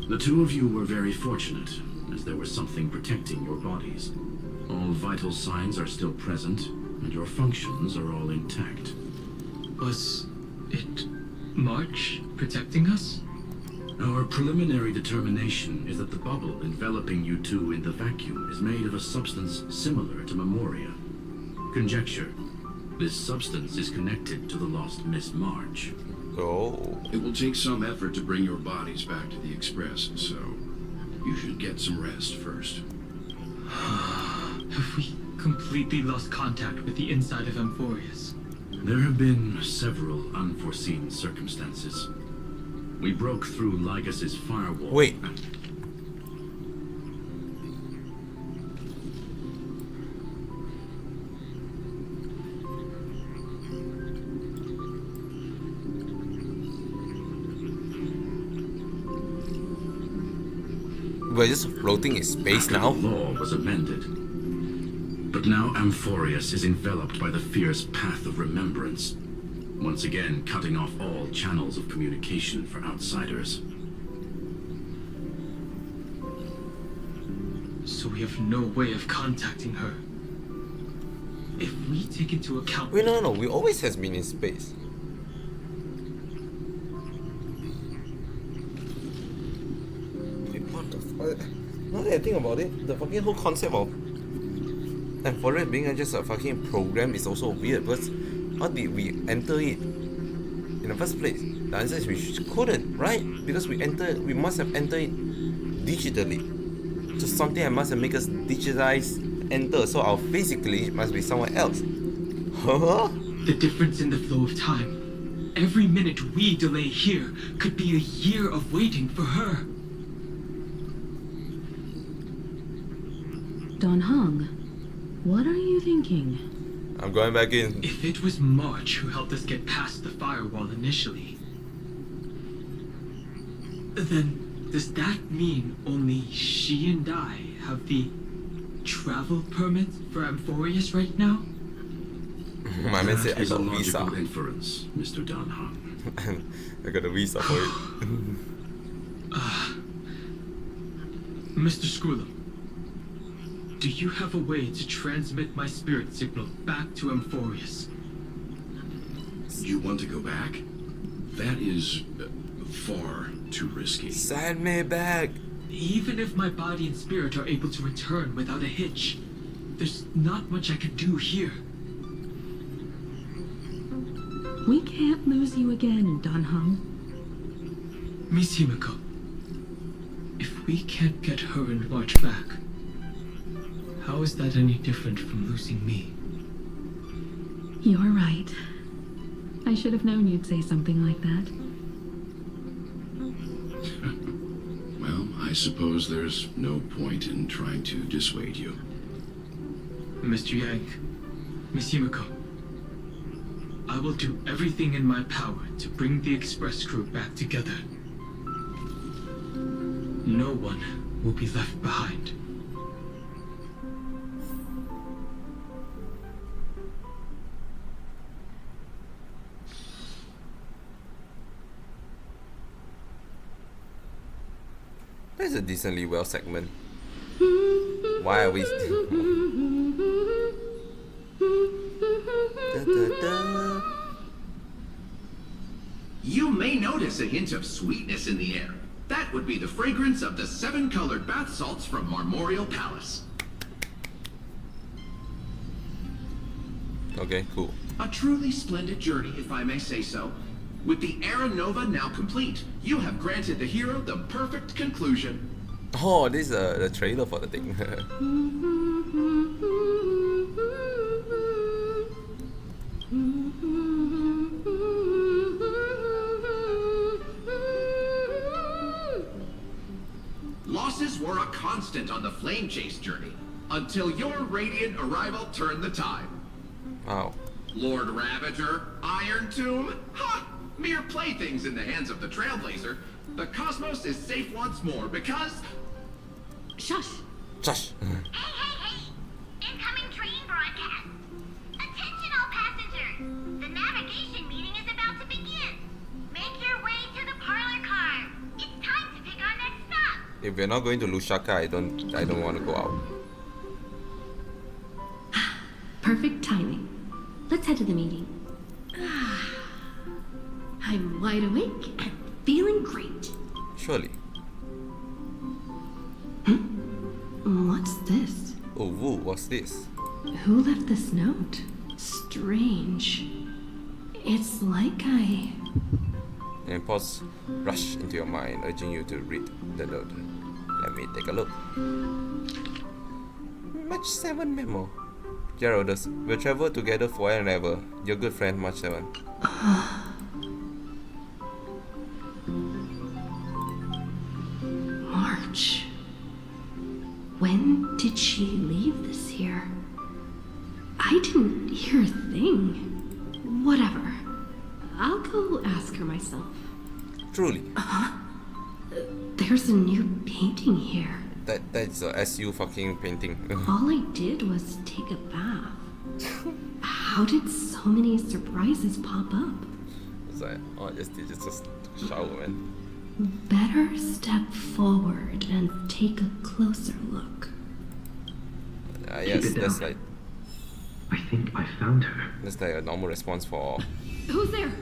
The two of you were very fortunate, as there was something protecting your bodies. All vital signs are still present, and your functions are all intact. Was it March protecting us? Our preliminary determination is that the bubble enveloping you two in the vacuum is made of a substance similar to Memoria. Conjecture. This substance is connected to the lost Miss March. Oh. It will take some effort to bring your bodies back to the Express, so you should get some rest first. Have we completely lost contact with the inside of Amphorius? There have been several unforeseen circumstances. We broke through Lygas's firewall. Wait. We're just floating in space After now. the law was amended. But now Amphorius is enveloped by the fierce path of remembrance, once again cutting off all channels of communication for outsiders. So we have no way of contacting her. If we take into account... Wait, no, we always has been in space. Wait, what the fuck? Now that I think about it, the fucking whole concept of Amphorius being just a fucking program is also weird, because how did we enter it in the first place? The answer is we couldn't, right? Because we must have entered it digitally. So something that must have made us digitize enter, so our physically must be somewhere else. Huh? The difference in the flow of time. Every minute we delay here could be a year of waiting for her. Don Hung, what are you thinking? I'm going back in. If it was March who helped us get past the firewall initially, then does that mean only she and I have the travel permit for Amphorius right now? My man said I is a got a visa. logical inference, Mr. Don Hung. I got a visa for it. Mr. Screwlum, Do you have a way to transmit my spirit signal back to Amphorius? You want to go back? That is far too risky. Send me back. Even if my body and spirit are able to return without a hitch, there's not much I can do here. We can't lose you again, Dunhung. Miss Himiko, if we can't get her and March back, how is that any different from losing me? You're right. I should have known you'd say something like that. Well, I suppose there's no point in trying to dissuade you. Mr. Yang, Miss Himiko, I will do everything in my power to bring the Express crew back together. No one will be left behind. That's a decently well segment. Why are we still... Da, da, da. You may notice a hint of sweetness in the air. That would be the fragrance of the 7-colored bath salts from Marmorial Palace. Okay, cool. A truly splendid journey, if I may say so. With the Era Nova now complete, you have granted the hero the perfect conclusion. Oh, this is the trailer for the thing. Losses were a constant on the Flame Chase journey, until your radiant arrival turned the tide. Wow. Lord Ravager, Iron Tomb, ha! Mere playthings in the hands of the Trailblazer. The cosmos is safe once more because... Shush! Shush! Hey! Incoming train broadcast! Attention all passengers! The navigation meeting is about to begin! Make your way to the parlor car! It's time to pick our next stop! If we're not going to Lusaka, I don't want to go out. Perfect timing. Let's head to the meeting. I'm wide awake and feeling great. Surely. What's this? Oh, woo, what's this? Who left this note? Strange. It's like I... And thoughts rush into your mind, urging you to read the note. Let me take a look. March 7 memo. Geraldus, we'll travel together forever and ever. Your good friend, March 7. March. When did she leave this year? I didn't hear a thing. Whatever. I'll go ask her myself. Truly. There's a new painting here. That's a SU fucking painting. All I did was take a bath. How did so many surprises pop up? It's like, oh, I just shower, man. Better step forward and take a closer look. Yes, Keep it that's down. like I think I found her. that's like a normal response for. Who's there?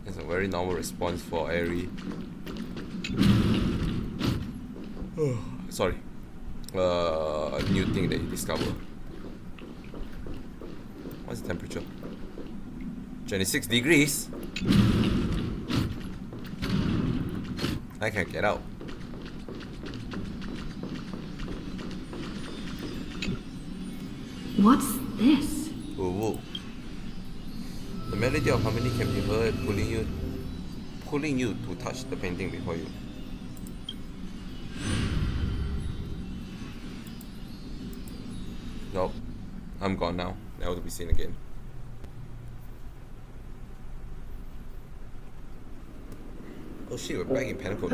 It's a very normal response for Aerie. Sorry. A new thing that you discover. What's the temperature? 26 degrees. I can't get out. What's this? Ooh. The melody of harmony can be heard pulling you to touch the painting before you. Nope. I'm gone now. Never to be seen again. Oh shit, we're back in Pinnacle.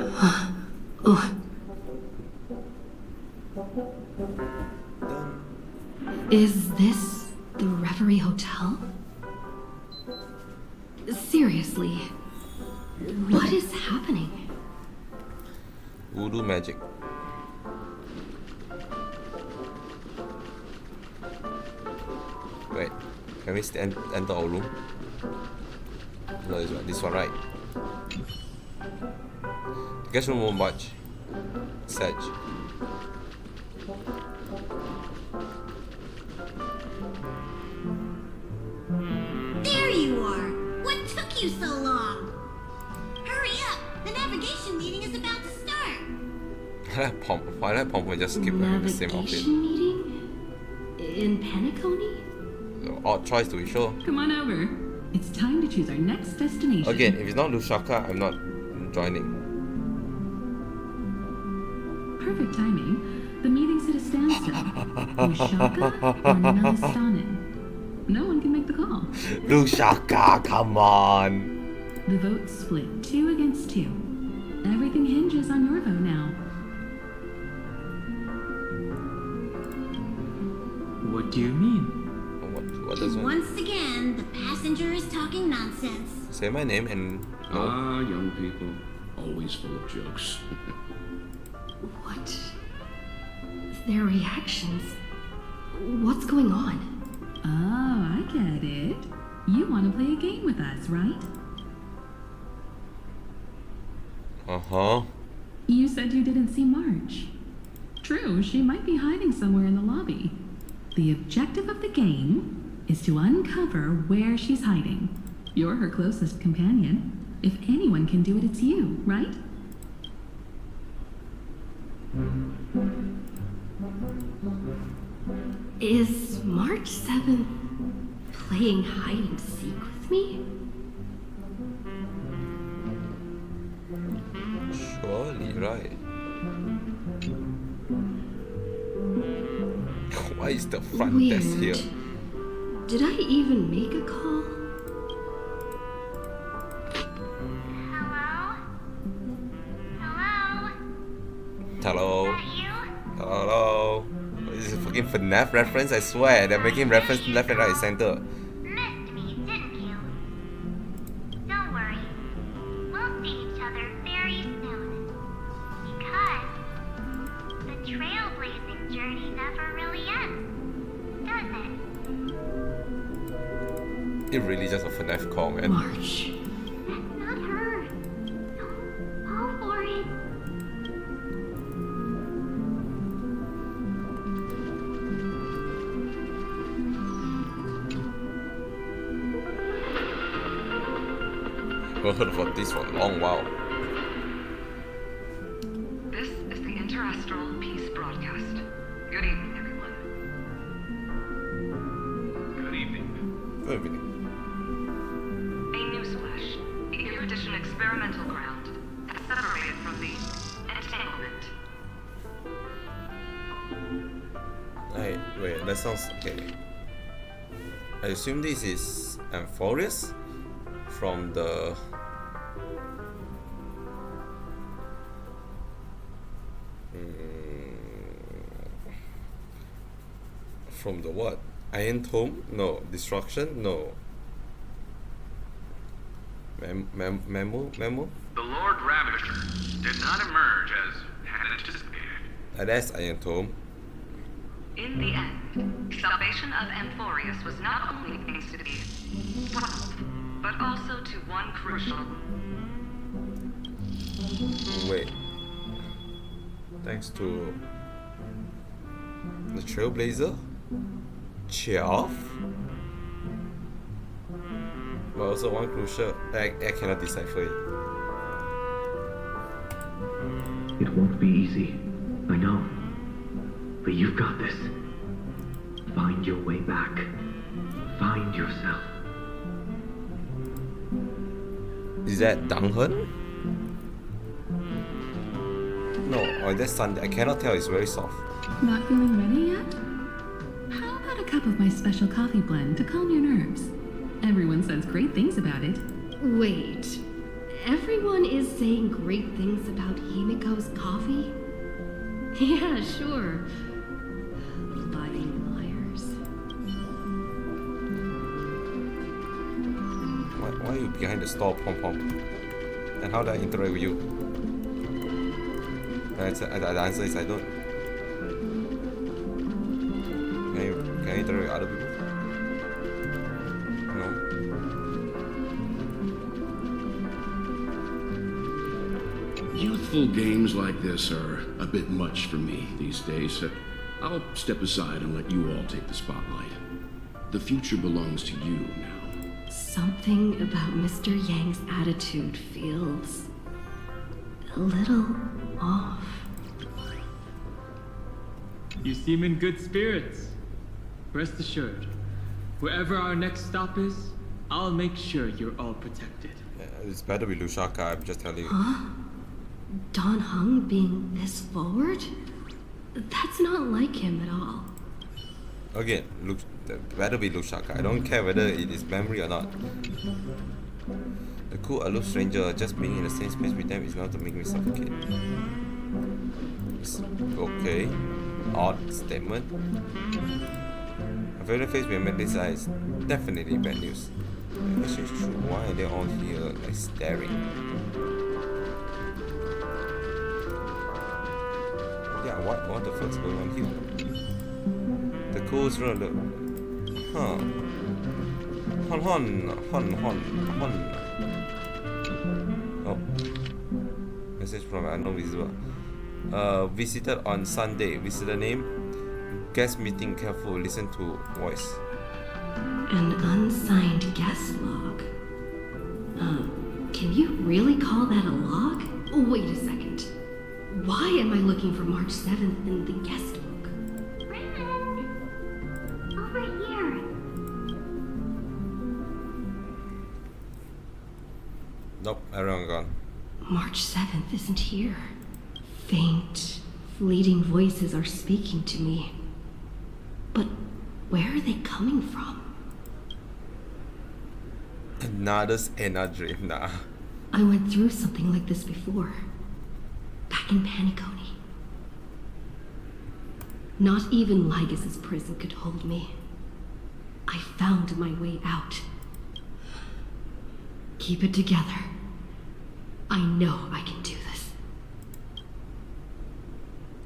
Is this the Reverie Hotel? Seriously, what is happening? Voodoo magic. Wait, can we enter our room? No, this one, right? Guess room won't budge. Sedge. There you are! What took you so long? Hurry up! The navigation meeting is about to start! Why that Pompo just keep wearing the same outfit? Navigation meeting? In Penacony? Odd choice to be sure. Come on over. It's time to choose our next destination. Again, if it's not Lusaka, I'm not joining. Perfect timing. The meeting's at a standstill. Ushaka or Nalistanen? No one can make the call. Lusaka, come on! The vote's split 2 against 2. Everything hinges on your vote now. What do you mean? What does one? Once again, the passenger is talking nonsense. Say my name and no. Ah, young people, always full of jokes. What? Their reactions. What's going on? Oh, I get it. You want to play a game with us, right? Uh-huh. You said you didn't see March. True, she might be hiding somewhere in the lobby. The objective of the game is to uncover where she's hiding. You're her closest companion. If anyone can do it, it's you, right? Is March 7th playing hide and seek with me? Surely, right. Why is the front desk here? Did I even make a call? Hello? Hello? This is a fucking FNAF reference, I swear. They're making reference left and right center. Missed me, didn't you? Don't worry. We'll see each other very soon. Because the trailblazing journey never really ends, does it? It really just a FNAF call, man. March. That's not her. Don't fall for it. I've heard about this for a long while. This is the Interastral Peace Broadcast. Good evening, everyone. Good evening. Good evening. A newsflash. The erudition experimental ground has separated from the entanglement. Wait, that sounds okay. I assume this is Amphorius from the what? Iron Tome? No. Destruction? No. Memo? The Lord Ravager did not emerge as had anticipated. That's Iron Tome. In the end, salvation of Amphorius was not only thanks to the 12, but also to one crucial. Wait. Thanks to the Trailblazer? Cheoff? But also one crucial. I cannot decipher it. It won't be easy. I know. But you've got this. Find your way back. Find yourself. Is that Danghen? No, or that's Sunday. I cannot tell, it's very soft. Not feeling ready yet? How about a cup of my special coffee blend to calm your nerves? Everyone says great things about it. Wait. Everyone is saying great things about Himiko's coffee? Yeah, sure. Lying liars. Why are you behind the store, Pom Pom? And how do I interact with you? The answer is I don't. Can you interact with other people? No. Youthful games like this are a bit much for me these days. I'll step aside and let you all take the spotlight. The future belongs to you now. Something about Mr. Yang's attitude feels a little off. You seem in good spirits. Rest assured, wherever our next stop is, I'll make sure you're all protected. It's better be Lushaka, I'm just telling you. Huh? Don Hung being this forward? That's not like him at all. Again, better be Lushaka. I don't care whether it is memory or not. The cool aloof stranger, just being in the same space with them is enough to make me suffocate. It's okay. Odd statement. A very face we met this is definitely bad news. The question is true. Why are they all here, like staring? Yeah, what the fuck's going on here? The cool's run the Hon. Oh. Message from unknown visitor. Visited on Sunday. Visitor name? Guest meeting careful. Listen to voice. An unsigned guest log. Can you really call that a log? Wait a second. Why am I looking for March 7th in the guest book? Over here. Nope, everyone gone. March 7th isn't here. Faint, fleeting voices are speaking to me. But where are they coming from? Another dream, nah. I went through something like this before. Back in Paniconi. Not even Lygus' prison could hold me. I found my way out. Keep it together. I know I can do this.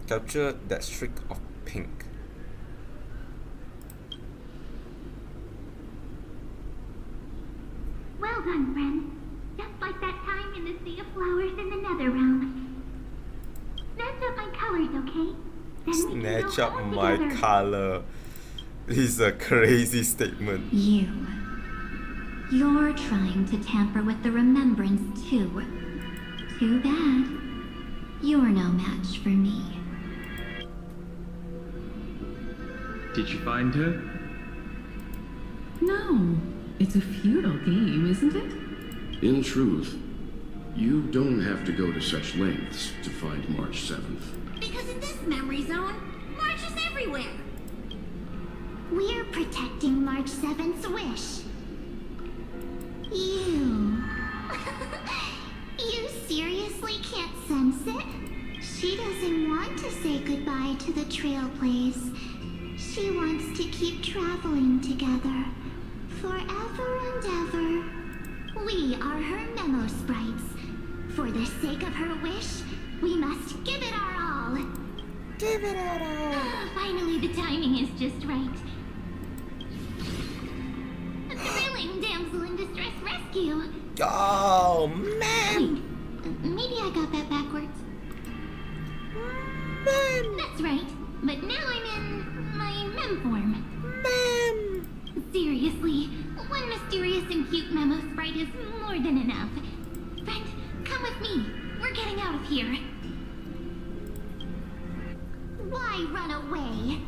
Capture that streak of pink. Well done, friend. Just like that time in the Sea of Flowers in the Nether Realm. Snatch up my colors, okay? Then we can Snatch go up all my together. color. This is a crazy statement. You're trying to tamper with the remembrance too. Too bad. You're no match for me. Did you find her? No. It's a futile game, isn't it? In truth, you don't have to go to such lengths to find March 7th. Because in this memory zone, March is everywhere. We're protecting March 7th's wish. You. You seriously can't sense it? She doesn't want to say goodbye to the Trailblaze. She wants to keep traveling together. Forever and ever. We are her memo sprites. For the sake of her wish, we must give it our all. Give it our all. Finally, the timing is just right. A thrilling damsel in distress rescue. Oh, man! Wait, maybe I got that backwards. That's right. But now I'm in my mem form. Seriously, one mysterious and cute memo sprite is more than enough. Friend, come with me. We're getting out of here. Why run away?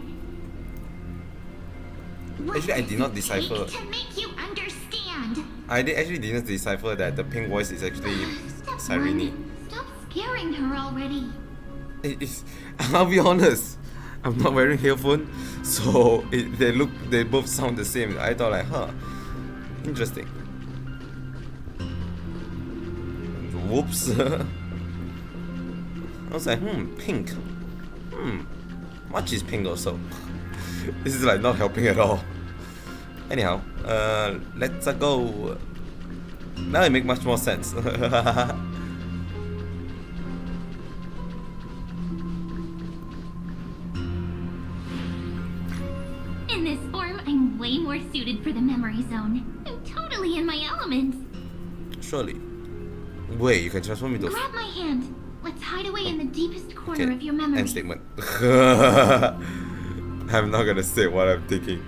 Actually, I did not decipher. To make you understand. I didn't decipher that the pink voice is actually Cyrene. Stop scaring her already. I'll be honest. I'm not wearing earphone, so they both sound the same. I thought like, interesting. Whoops. I was like, pink. Much is pink also. This is like not helping at all. Anyhow, let's go. Now it makes much more sense. ready for the memory zone. I'm totally in my element. Surely. Wait, you can transform into. Grab my hand. Let's hide away in the deepest corner of your memory. End statement. I'm not gonna say what I'm thinking.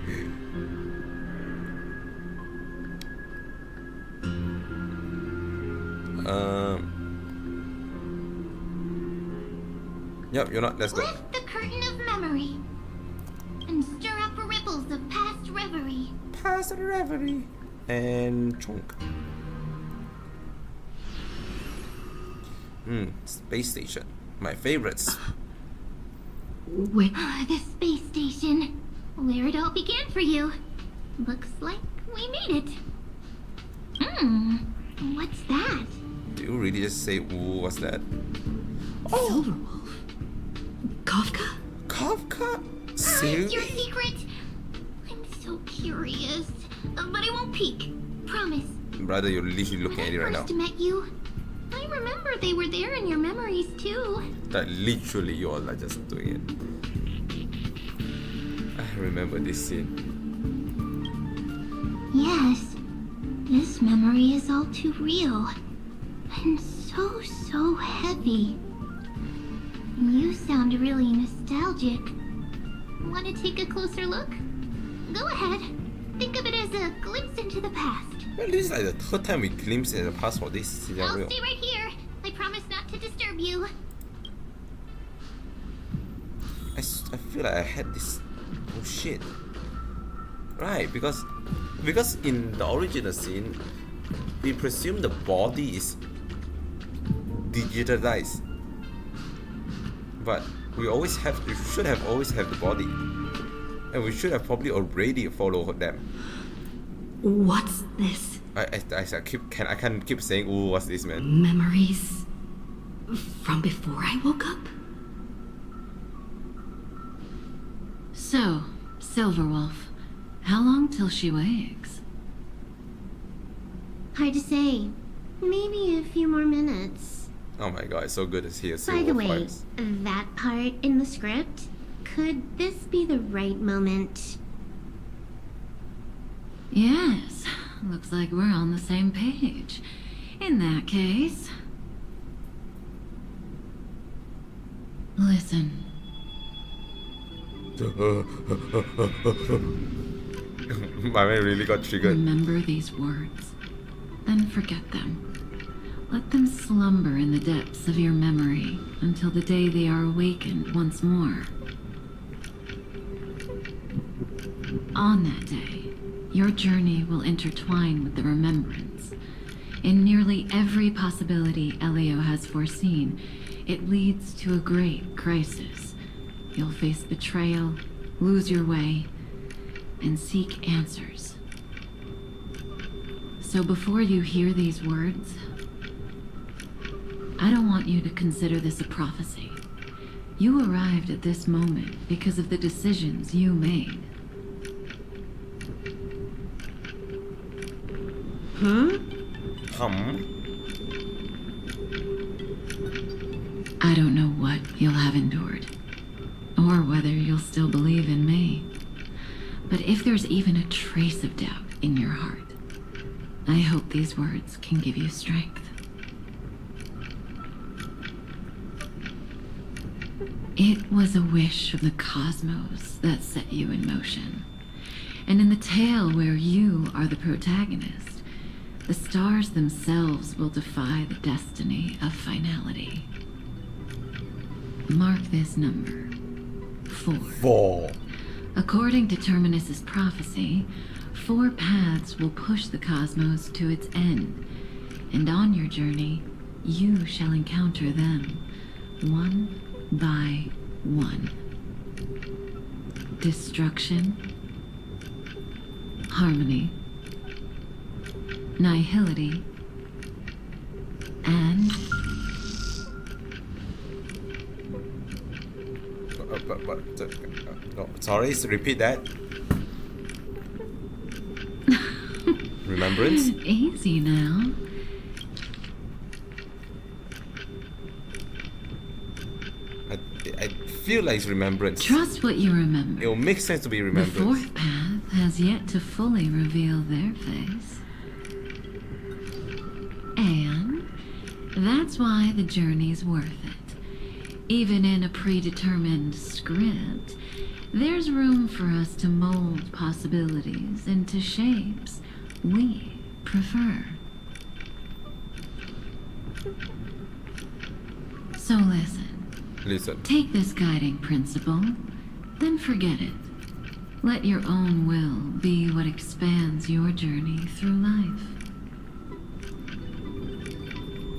Yep, you're not. Let's go. Lift the curtain of memory and stir up ripples of past reverie. Past reverie. And chunk. Space station. My favorites. Wait. The space station. Where it all began for you. Looks like we made it. What's that? Do you really just say, ooh, what's that? Silverwolf. Kafka? Kafka? It's Seriously? your secret? I'm so curious. But I won't peek. Promise. Brother, you're literally looking at it right now. First met you, I remember they were there in your memories too. That literally you all are just doing it. I remember this scene. Yes. This memory is all too real. And so heavy. You sound really nostalgic. Want to take a closer look? Go ahead. Think of it as a glimpse into the past. Well, this is like the third time we glimpse in the past for this scenario. I'll stay right here. I promise not to disturb you. I feel like I had this. Oh shit. Right, because in the original scene, we presume the body is digitalized. But we should have always have the body. And we should have probably already followed them. What's this? I can't keep saying, ooh, what's this, man? Memories from before I woke up? So, Silverwolf, how long till she wakes? Hard to say. Maybe a few more minutes. Oh my god, it's so good to see a By silver the way, vibes. that part in the script, could this be the right moment? Yes, looks like we're on the same page. In that case... Listen. My man really got triggered. Remember these words, then forget them. Let them slumber in the depths of your memory until the day they are awakened once more. On that day, your journey will intertwine with the remembrance. In nearly every possibility Elio has foreseen, it leads to a great crisis. You'll face betrayal, lose your way, and seek answers. So before you hear these words, I don't want you to consider this a prophecy. You arrived at this moment because of the decisions you made. I don't know what you'll have endured, or whether you'll still believe in me. But if there's even a trace of doubt in your heart, I hope these words can give you strength. It was a wish of the cosmos that set you in motion. And in the tale where you are the protagonist, the stars themselves will defy the destiny of finality. Mark this number. 4. 4. According to Terminus's prophecy, 4 paths will push the cosmos to its end, and on your journey, you shall encounter them, one by one. Destruction, harmony, nihility, and... No, sorry, repeat that. Remembrance? Easy now. I feel like it's remembrance. Trust what you remember. It will make sense to be The remembrance. 4th path has yet to fully reveal their face. And that's why the journey's worth it. Even in a predetermined script, there's room for us to mold possibilities into shapes we prefer. So listen. Take this guiding principle, then forget it. Let your own will be what expands your journey through life.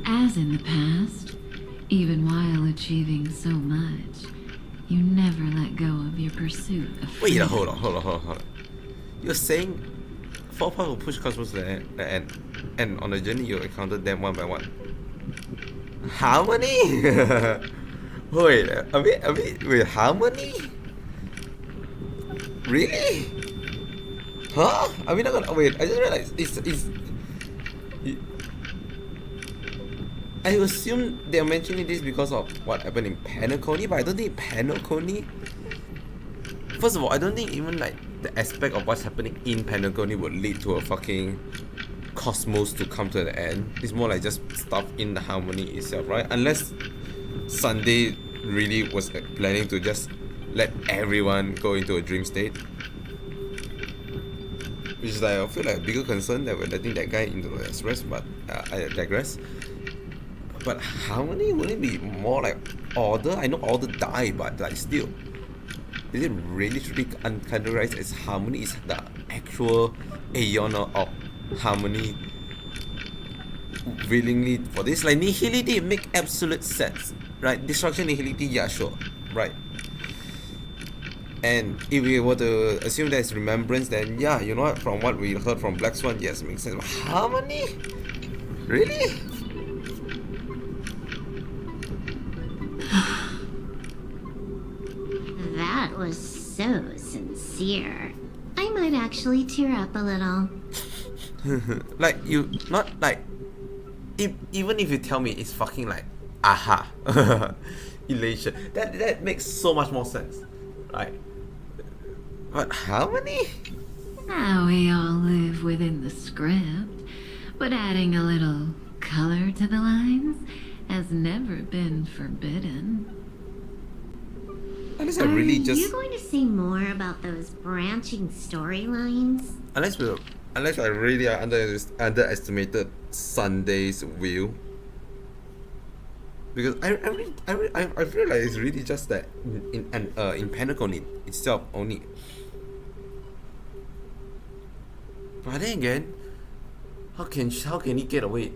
As in the past, even while achieving so much, you never let go of your pursuit of freedom. Wait, hold on. You're saying 4 parts will push Cosmos to the end, and on the journey you encounter them one by one. Harmony? Wait, wait, harmony? Really? Huh? Are we not gonna wait? I just realized it's I assume they're mentioning this because of what happened in Penacony, but I don't think Penacony. First of all, I don't think even like the aspect of what's happening in Penacony would lead to a fucking cosmos to come to the end. It's more like just stuff in the harmony itself, right? Unless Sunday really was planning to just let everyone go into a dream state, which is like I feel like a bigger concern that we're letting that guy into the rest. But I digress. But harmony, would it be more like order? I know order died, but like still, is it really truly categorized as harmony? Is the actual aeon of harmony willingly for this? Like nihility make absolute sense, right? Destruction, nihility, yeah, sure, right. And if we were to assume there's remembrance, then yeah, you know what? From what we heard from Black Swan, yes, makes sense. But harmony, really? That was so sincere. I might actually tear up a little. Like you, not like, even if you tell me it's fucking like, aha, elation, that makes so much more sense, right? But harmony? Now we all live within the script, but adding a little color to the lines has never been forbidden. Unless I really Are you going to say more about those branching storylines? Unless I really underestimated Sunday's will. Because I feel like it's really just that in Penacony itself only. But then again, how can he get away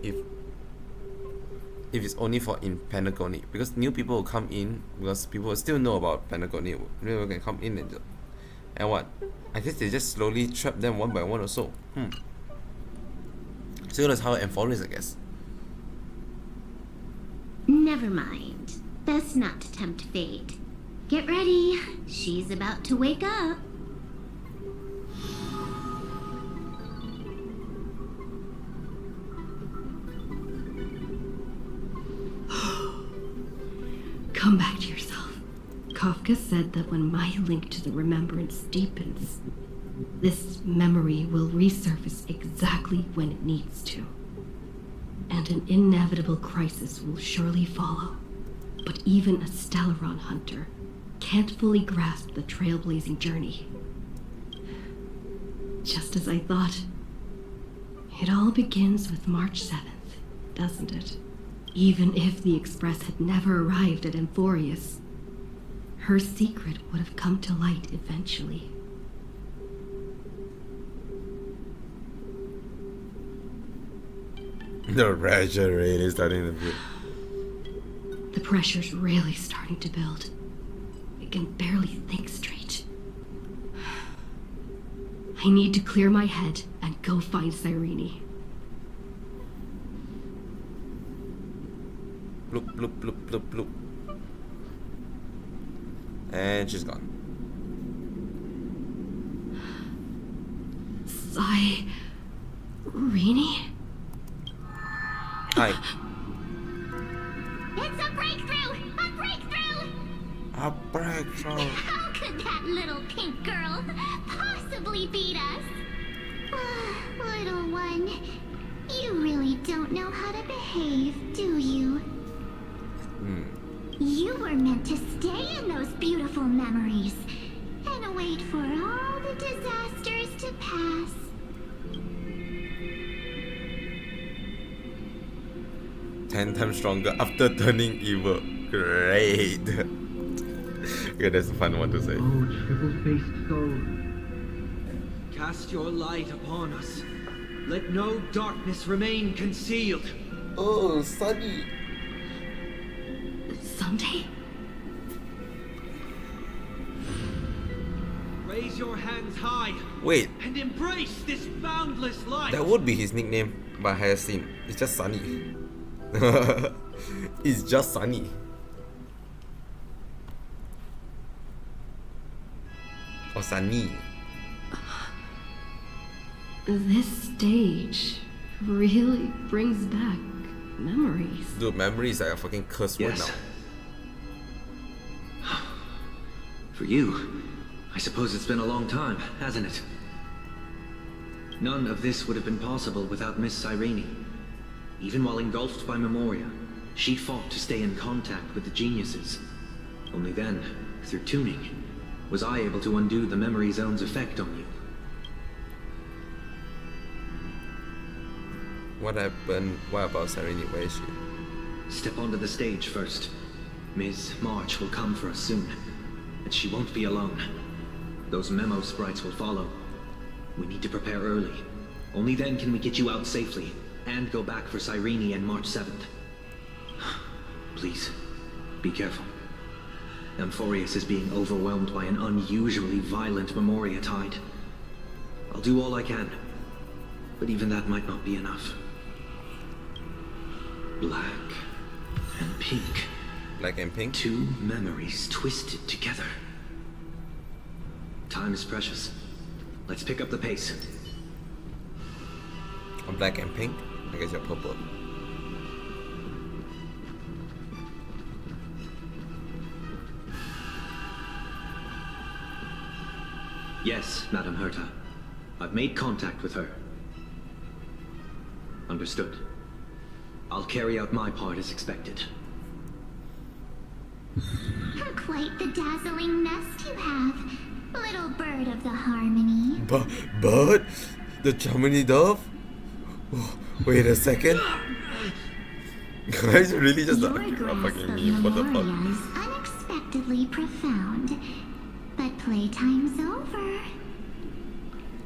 if it's only for in Penacony? Because new people will come in, because people will still know about Penacony. People can come in and what? I guess they just slowly trap them one by one or so. So that's how M4 is, I guess. Never mind. Best not to tempt fate. Get ready. She's about to wake up. Come back to yourself. Kafka said that when my link to the remembrance deepens, this memory will resurface exactly when it needs to. And an inevitable crisis will surely follow. But even a Stellaron hunter can't fully grasp the trailblazing journey. Just as I thought. It all begins with March 7th, doesn't it? Even if the Express had never arrived at Amphorius, her secret would have come to light eventually. The pressure rate is starting to build. The pressure's really starting to build. I can barely think straight. I need to clear my head and go find Cyrene. Bloop, bloop, bloop, bloop, bloop. And she's gone. Cyrene? Hi. It's a breakthrough! A breakthrough! A breakthrough! How could could that little pink girl possibly beat us? Little one, you really don't know how to behave, do you? You were meant to stay in those beautiful memories and wait for all the disasters to pass. Ten times stronger after turning evil. Great. Okay, that's a fun one to say. Oh, triple-faced soul. Cast your light upon us. Let no darkness remain concealed. Oh, Sunny. Sunday? Raise your hands high. Wait. And embrace this boundless light. That would be his nickname, but I have seen. It's just Sunny. It's just Sunny. Or Sunny. This stage really brings back memories. Dude, memories are a fucking curse word Yes. now. For you, I suppose it's been a long time, hasn't it? None of this would have been possible without Miss Cyrene. Even while engulfed by Memoria, she fought to stay in contact with the geniuses. Only then, through tuning, was I able to undo the memory zone's effect on you. What happened? What about Serenity? Where is she? Step onto the stage first. Ms. March will come for us soon, and she won't be alone. Those memo sprites will follow. We need to prepare early. Only then can we get you out safely, and go back for Cyrene and March 7th. Please, be careful. Amphorius is being overwhelmed by an unusually violent Memoria tide. I'll do all I can, but even that might not be enough. Black and pink. Black and pink? Two memories twisted together. Time is precious. Let's pick up the pace. I'm black and pink? I guess you're purple. Yes, Madam Herta. I've made contact with her. Understood. I'll carry out my part as expected. Quite the dazzling nest you have, little bird of the harmony. But the Germany dove? Wait a second. Guys, really just Your a grasp fucking of meme. What the fuck? Memoria is unexpectedly profound, but playtime's over.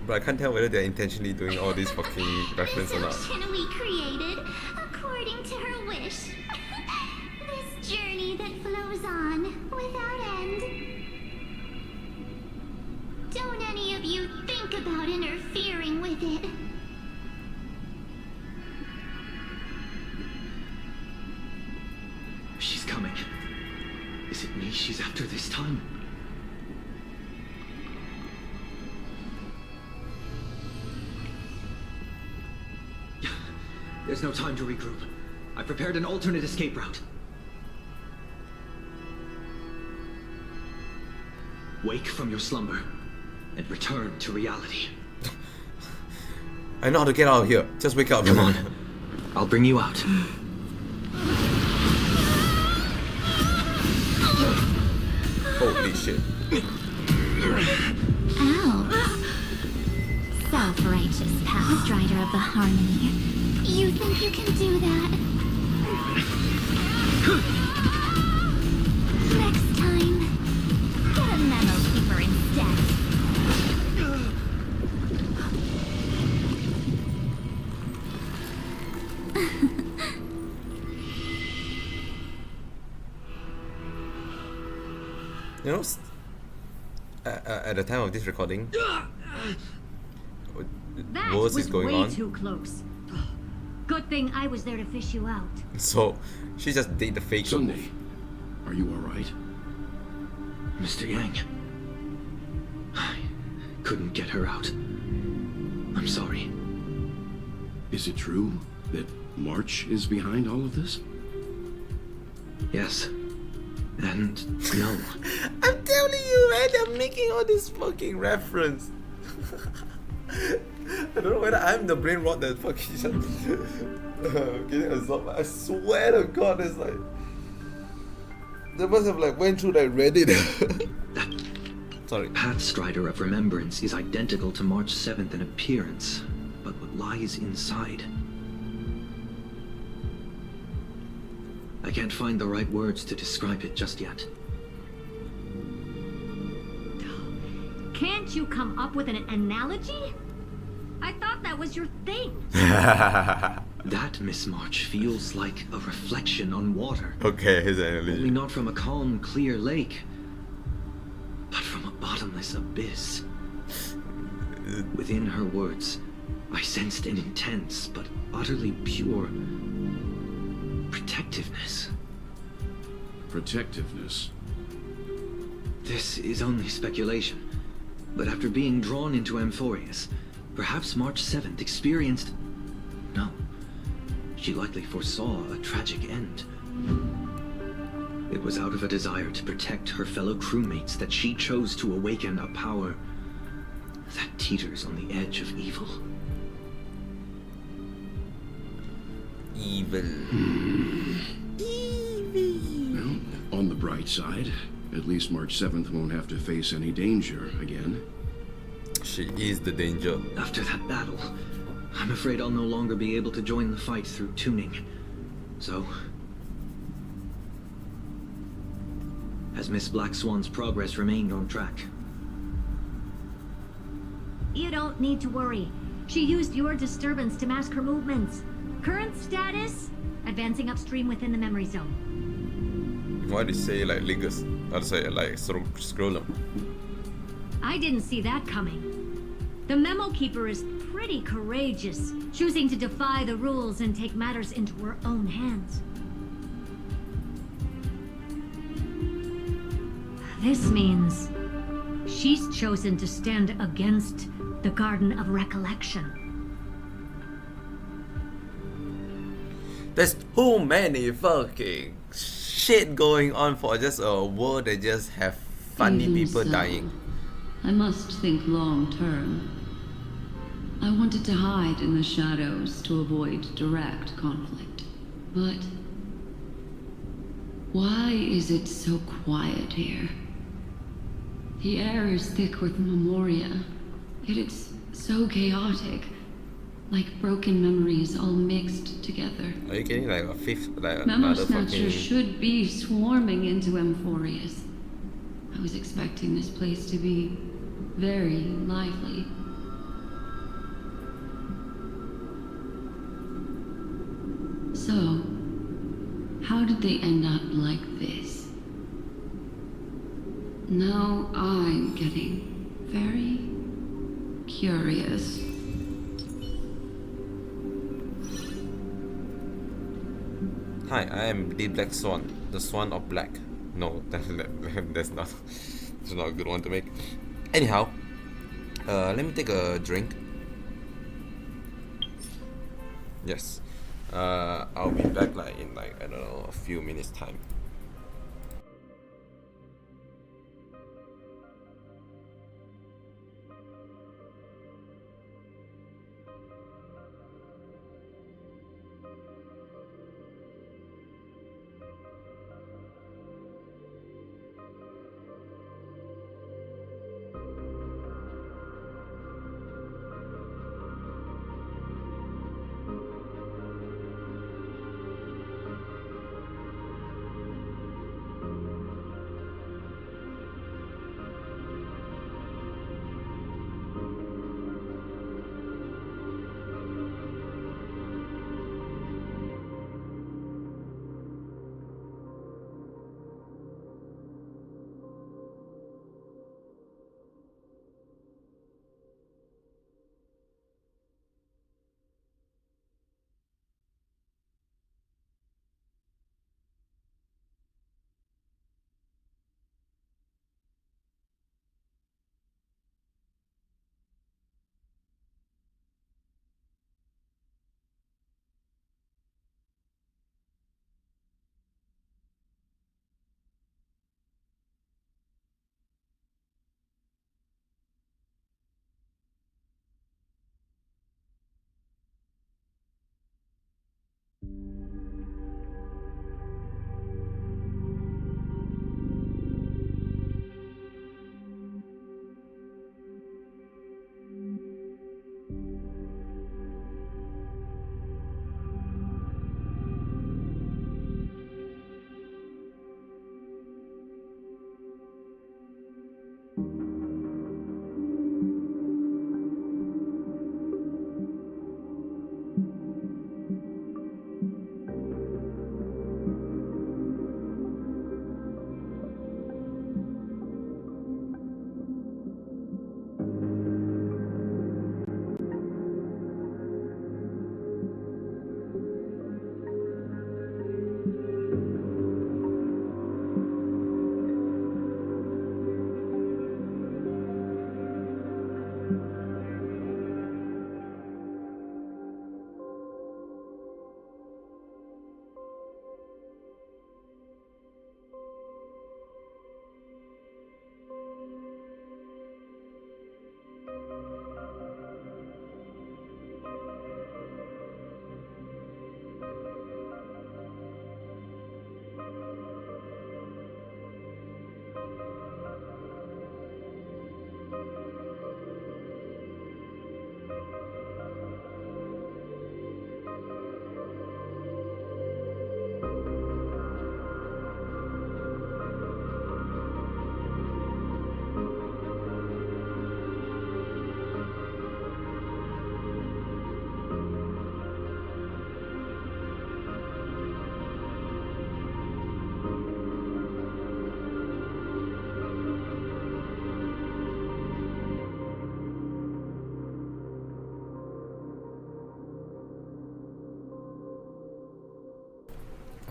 But I can't tell whether they're intentionally doing all these fucking references or not. Ocean we created according to her wish. This journey that flows on without end. Don't any of you think about interfering with it. She's coming. Is it me she's after this time? There's no time to regroup. I prepared an alternate escape route. Wake from your slumber and return to reality. I know how to get out of here. Just wake up. Come on. I'll bring you out. Holy shit. Ow. Self-righteous past rider of the harmony. You think you can do that? Next time, get a memo keeper instead. You know, at the time of this recording, That Wars was is going way on. too close. Good thing I was there to fish you out. So she just did the fake Sunday, are you alright? Mr. Yang. I couldn't get her out. I'm sorry. Is it true that March is behind all of this? Yes. And no. I'm telling you, man, they're making all this fucking reference. I don't know whether I'm the brain rot that fucking getting absorbed. I swear to God, it's like they must have like went through that Reddit. Sorry. Pathstrider of Remembrance is identical to March 7th in appearance, but what lies inside? I can't find the right words to describe it just yet. Can't you come up with an analogy? I thought that was your thing. That, Miss March, feels like a reflection on water. Okay, his analogy. Only not from a calm, clear lake, but from a bottomless abyss. Within her words, I sensed an intense but utterly pure protectiveness. Protectiveness? This is only speculation, but after being drawn into Amphorius, perhaps March 7th experienced... No. She likely foresaw a tragic end. It was out of a desire to protect her fellow crewmates that she chose to awaken a power that teeters on the edge of evil. Evil. Well, on the bright side, at least March 7th won't have to face any danger again. She is the danger. After that battle, I'm afraid I'll no longer be able to join the fight through tuning. So... has Miss Black Swan's progress remained on track? You don't need to worry. She used your disturbance to mask her movements. Current status? Advancing upstream within the memory zone. Why did you say like Lingus? I'd say like Scrollum. I didn't see that coming. The Memo Keeper is pretty courageous, choosing to defy the rules and take matters into her own hands. This means she's chosen to stand against the Garden of Recollection. There's too many fucking shit going on for just a world that just have funny Even people so, dying. I must think long term. I wanted to hide in the shadows to avoid direct conflict. But why is it so quiet here? The air is thick with memoria, yet it's so chaotic. Like broken memories all mixed together. Are you getting like a fifth, like Memo another Snatchers fucking... should be swarming into Amphorius. I was expecting this place to be very lively. So, how did they end up like this? Now I'm getting very curious. Hi, I am the Black Swan, the Swan of Black. No, that's not a good one to make. Anyhow, let me take a drink. Yes, I'll be back like in like I don't know, a few minutes time.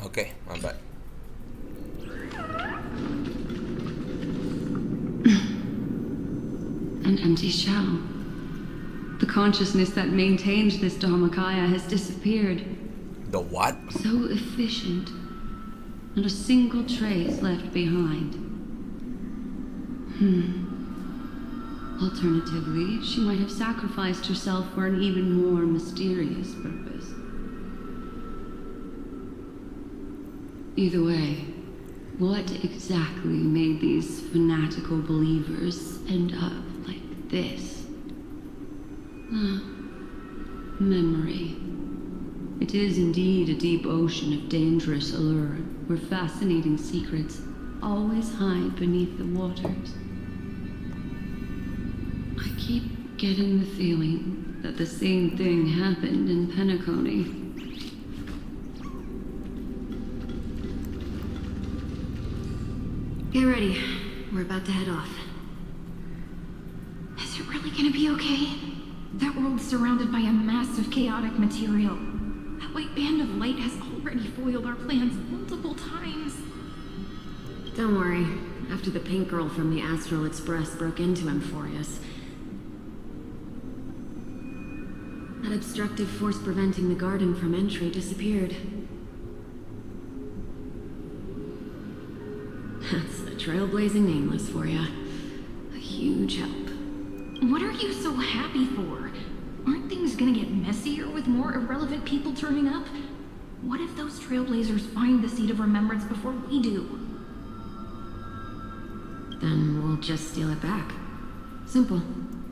Okay, I'm back. An empty shell. The consciousness that maintained this Dharmakaya has disappeared. The what? So efficient. Not a single trace left behind. Alternatively, she might have sacrificed herself for an even more mysterious purpose. Either way, what exactly made these fanatical believers end up like this? Memory. It is indeed a deep ocean of dangerous allure, where fascinating secrets always hide beneath the waters. I keep getting the feeling that the same thing happened in Penacony. Get ready. We're about to head off. Is it really gonna be okay? That world's surrounded by a mass of chaotic material. That white band of light has already foiled our plans multiple times. Don't worry. After the pink girl from the Astral Express broke into Emphorius, that obstructive force preventing the garden from entry disappeared. That's the trailblazing nameless for ya. A huge help. What are you so happy for? Aren't things gonna get messier with more irrelevant people turning up? What if those trailblazers find the Seed of Remembrance before we do? Then we'll just steal it back. Simple.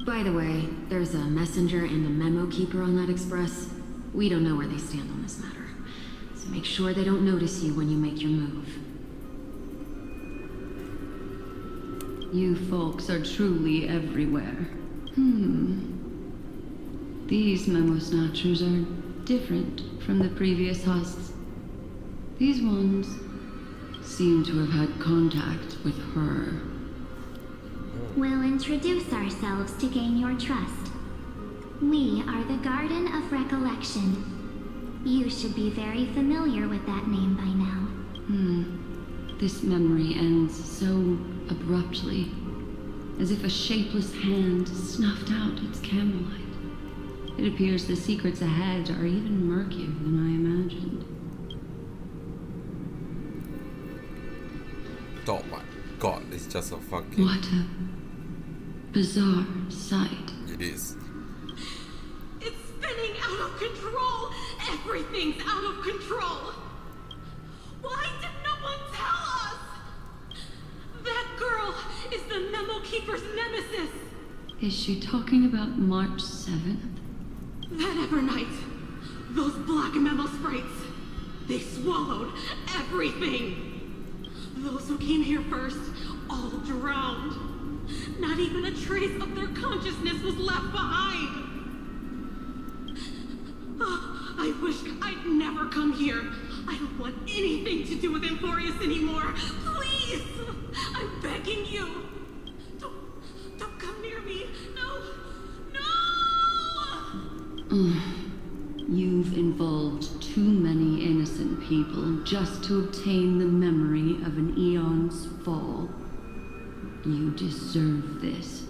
By the way, there's a messenger and a memo keeper on that express. We don't know where they stand on this matter. So make sure they don't notice you when you make your move. You folks are truly everywhere. These memo snatchers are different from the previous husks. These ones seem to have had contact with her. We'll introduce ourselves to gain your trust. We are the Garden of Recollection. You should be very familiar with that name by now. This memory ends so abruptly, as if a shapeless hand snuffed out its candlelight. It appears the secrets ahead are even murkier than I imagined. Oh my god, it's just a fucking... What a bizarre sight. It is. It's spinning out of control! Everything's out of control! Why did no one tell us? That girl is the Memo Keeper's nemesis! Is she talking about March 7th? That Evernight, those black memo sprites, they swallowed everything! Those who came here first all drowned. Not even a trace of their consciousness was left behind! I wish I'd never come here. I don't want anything to do with Emphorius anymore. Please! I'm begging you. Don't come near me. No! No! You've involved too many innocent people just to obtain the memory of an eon's fall. You deserve this.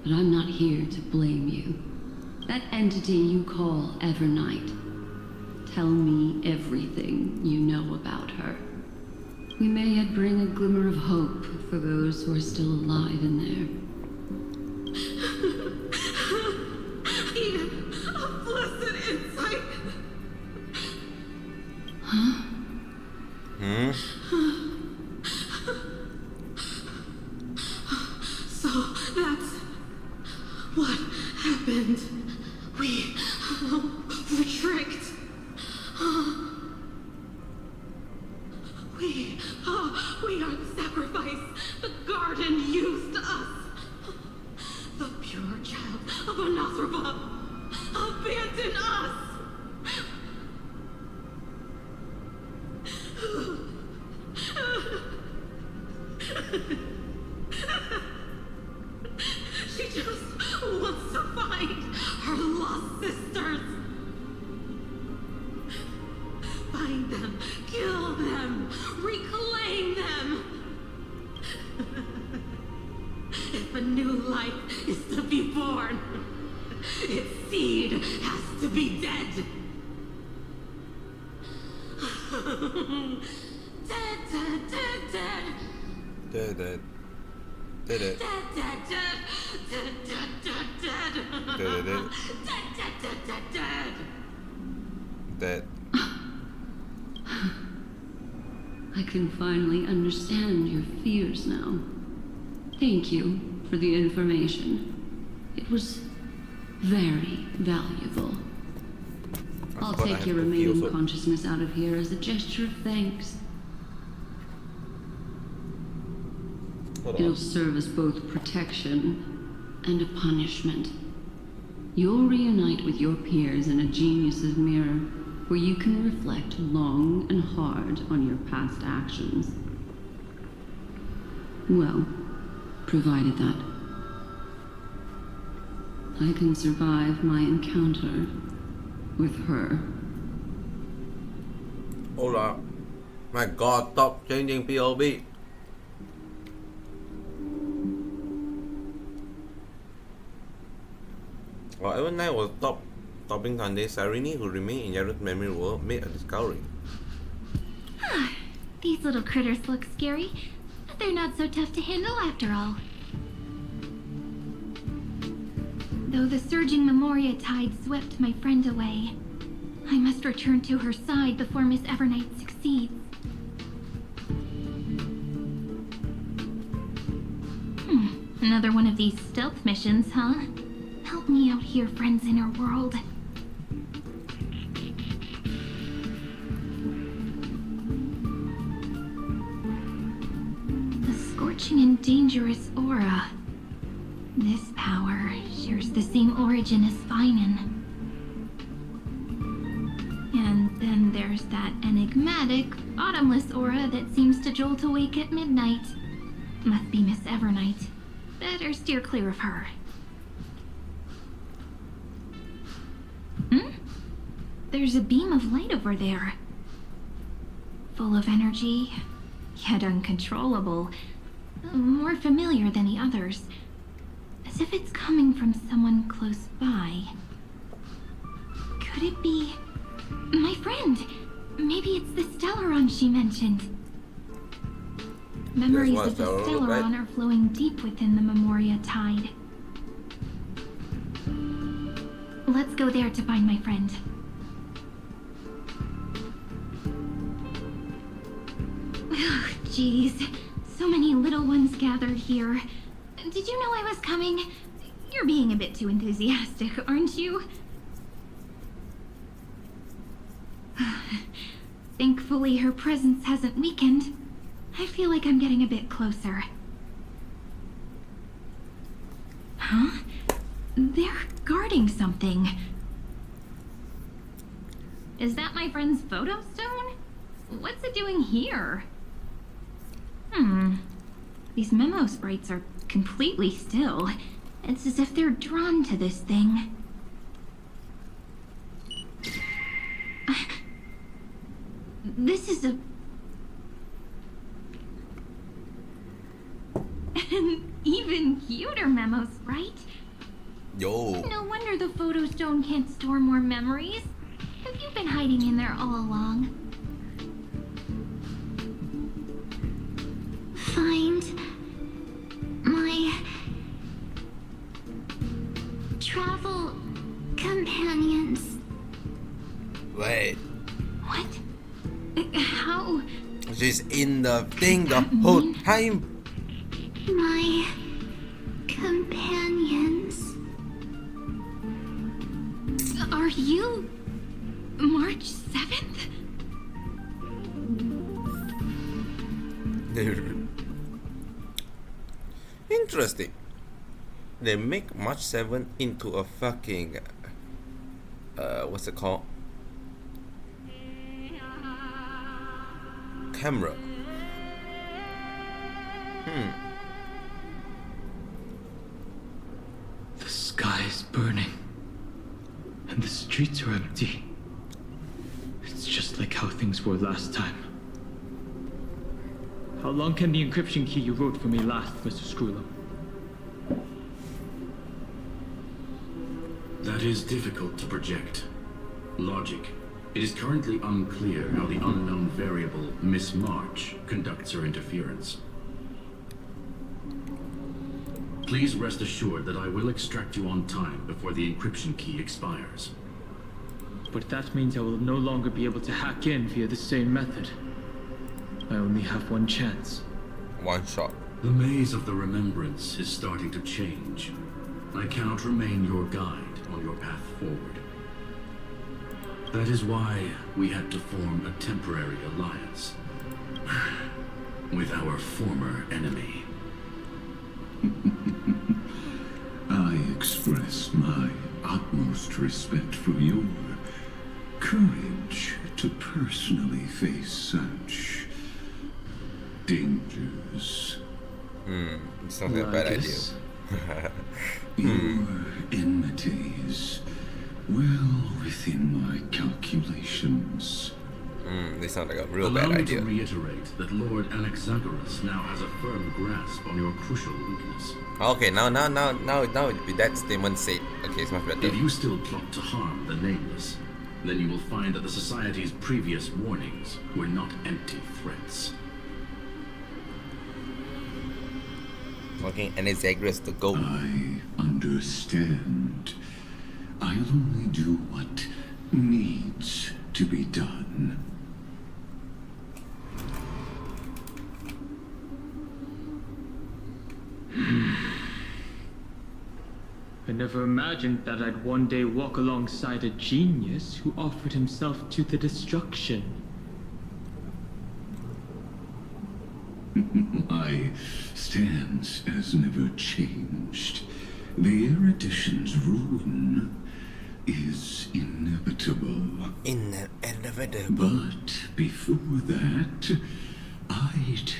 But I'm not here to blame you. That entity you call Evernight. Tell me everything you know about her. We may yet bring a glimmer of hope for those who are still alive in there. Even a blessed insight. We're tricked. We are the sacrifice. The garden used us. The pure child of Anathrava abandoned us. She just wants to find her lost sisters. Find them, kill them, reclaim them. If a new life is to be born, its seed has to be dead. Dead, dead, dead, dead. Dead, dead. Dead, dead. Dead, dead, dead. Dead, dead, dead, dead. Dead, dead, dead. Dead, dead, dead, dead, dead. Dead. I can finally understand your fears now. Thank you for the information. It was very valuable. I'll take your remaining consciousness out of here as a gesture of thanks. It'll serve as both protection and a punishment. You'll reunite with your peers in a genius's mirror, where you can reflect long and hard on your past actions. Well, provided that I can survive my encounter with her. Hold up. My god, stop changing POV. Well, even I will stopping Sunday. Sarini, who remained in Yaru's memory world, made a discovery. These little critters look scary, but they're not so tough to handle after all. Though the surging Memoria tide swept my friend away, I must return to her side before Miss Evernight succeeds. Another one of these stealth missions, huh? Help me out here, friends in her world. The scorching and dangerous aura. This power shares the same origin as Finan. And then there's that enigmatic, bottomless aura that seems to jolt awake at midnight. Must be Miss Evernight. Better steer clear of her. There's a beam of light over there. Full of energy, yet uncontrollable. More familiar than the others. As if it's coming from someone close by. Could it be... my friend? Maybe it's the Stellaron she mentioned. Memories of the Stellaron are flowing deep within the Memoria tide. Let's go there to find my friend. Jeez, so many little ones gathered here. Did you know I was coming? You're being a bit too enthusiastic, aren't you? Thankfully, her presence hasn't weakened. I feel like I'm getting a bit closer. Huh? They're guarding something. Is that my friend's photo stone? What's it doing here? These memo sprites are completely still. It's as if they're drawn to this thing. This is a... an even cuter memo sprite. Yo. No wonder the photo stone can't store more memories. Have you been hiding in there all along? Find my travel companions. Wait. What? How? She's in the thing the whole time. My companions. Are You... March 7th? Interesting. They make March 7th into a fucking what's it called? Camera. The sky is burning, and the streets are empty. It's just like how things were last time. How long can the encryption key you wrote for me last, Mr. Screwlow? That is difficult to project. Logic. It is currently unclear how the unknown variable, Miss March, conducts her interference. Please rest assured that I will extract you on time before the encryption key expires. But that means I will no longer be able to hack in via the same method. I only have one chance. One shot. The maze of the remembrance is starting to change. I cannot remain your guide on your path forward. That is why we had to form a temporary alliance with our former enemy. I express my utmost respect for your courage to personally face such dangers. It sounds like a bad idea. Your enmities, well within my calculations. They sound like a real Allow bad me idea. to reiterate that Lord Anaxagoras now has a firm grasp on your crucial weakness. Okay, now with that statement said, okay, it's much better. If you still plot to harm the Nameless, then you will find that the Society's previous warnings were not empty threats. Fucking Anaxagoras the goat. I understand. I'll only do what needs to be done. I never imagined that I'd one day walk alongside a genius who offered himself to the destruction. My stance has never changed. The erudition's ruin is inevitable. Inevitable. But before that, I'd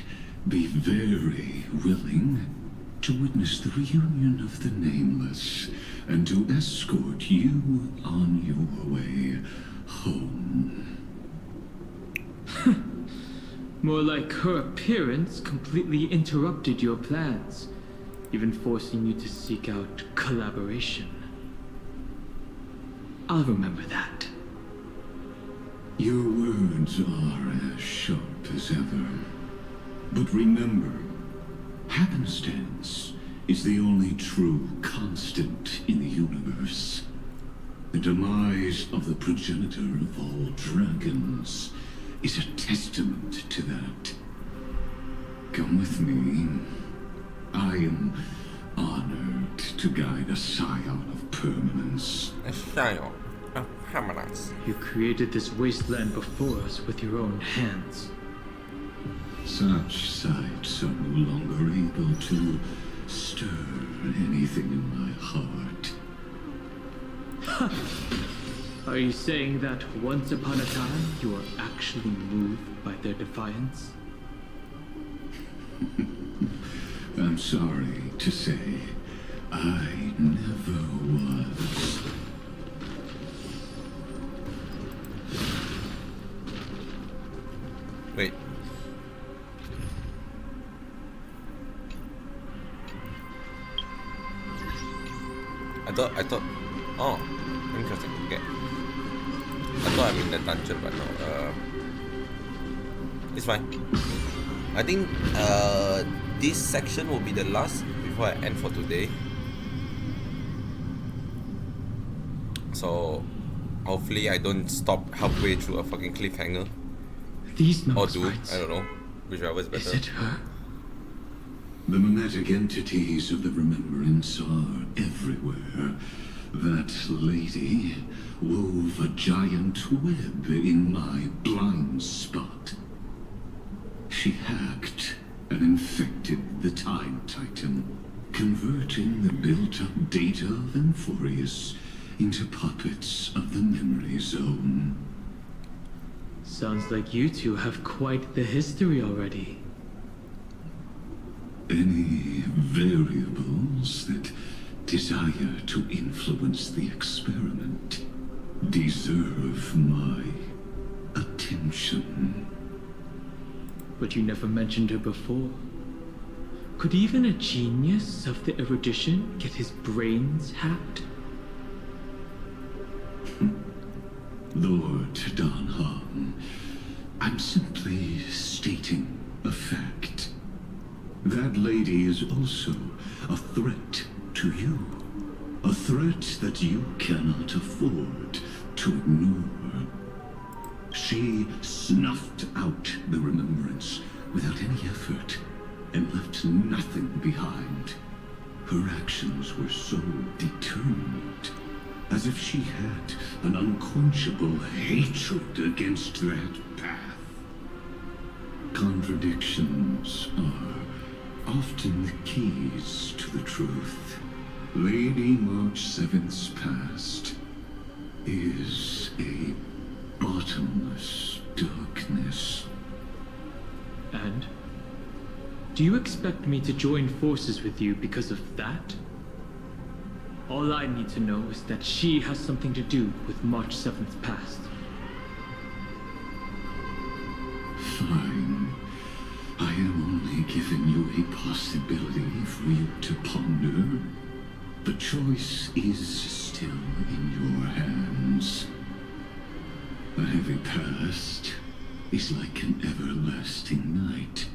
be very willing to witness the reunion of the Nameless and to escort you on your way home. More like her appearance completely interrupted your plans, even forcing you to seek out collaboration. I'll remember that. Your words are as sharp as ever. But remember, happenstance is the only true constant in the universe. The demise of the progenitor of all dragons is a testament to that. Come with me. I am honored to guide a scion of permanence. A scion of permanence. You created this wasteland before us with your own hands. Such sights are no longer able to stir anything in my heart. Are you saying that once upon a time you were actually moved by their defiance? I'm sorry to say, I never was. Wait. I thought, oh, interesting, okay. I thought I'm in the dungeon, but no, it's fine. I think, this section will be the last before I end for today. So, hopefully I don't stop halfway through a fucking cliffhanger. These or numbers, do, right? I don't know, whichever is better. Is it her? The mimetic entities of the remembrance are everywhere. That lady wove a giant web in my blind spot. She hacked and infected the Time Titan, converting the built-up data of Amphorius into puppets of the Memory Zone. Sounds like you two have quite the history already. Any variables that desire to influence the experiment deserve my attention. But you never mentioned her before. Could even a genius of the erudition get his brains hacked? Lord Don Hong, I'm simply stating a fact. That lady is also a threat to you. A threat that you cannot afford to ignore. She snuffed out the remembrance without any effort and left nothing behind. Her actions were so determined, as if she had an unquenchable hatred against that path. Contradictions are often the keys to the truth. Lady March 7th's past is a bottomless darkness. And? Do you expect me to join forces with you because of that? All I need to know is that she has something to do with March 7th's past. Fine. I am only giving you a possibility for you to ponder. The choice is still in your hands. A heavy past is like an everlasting night.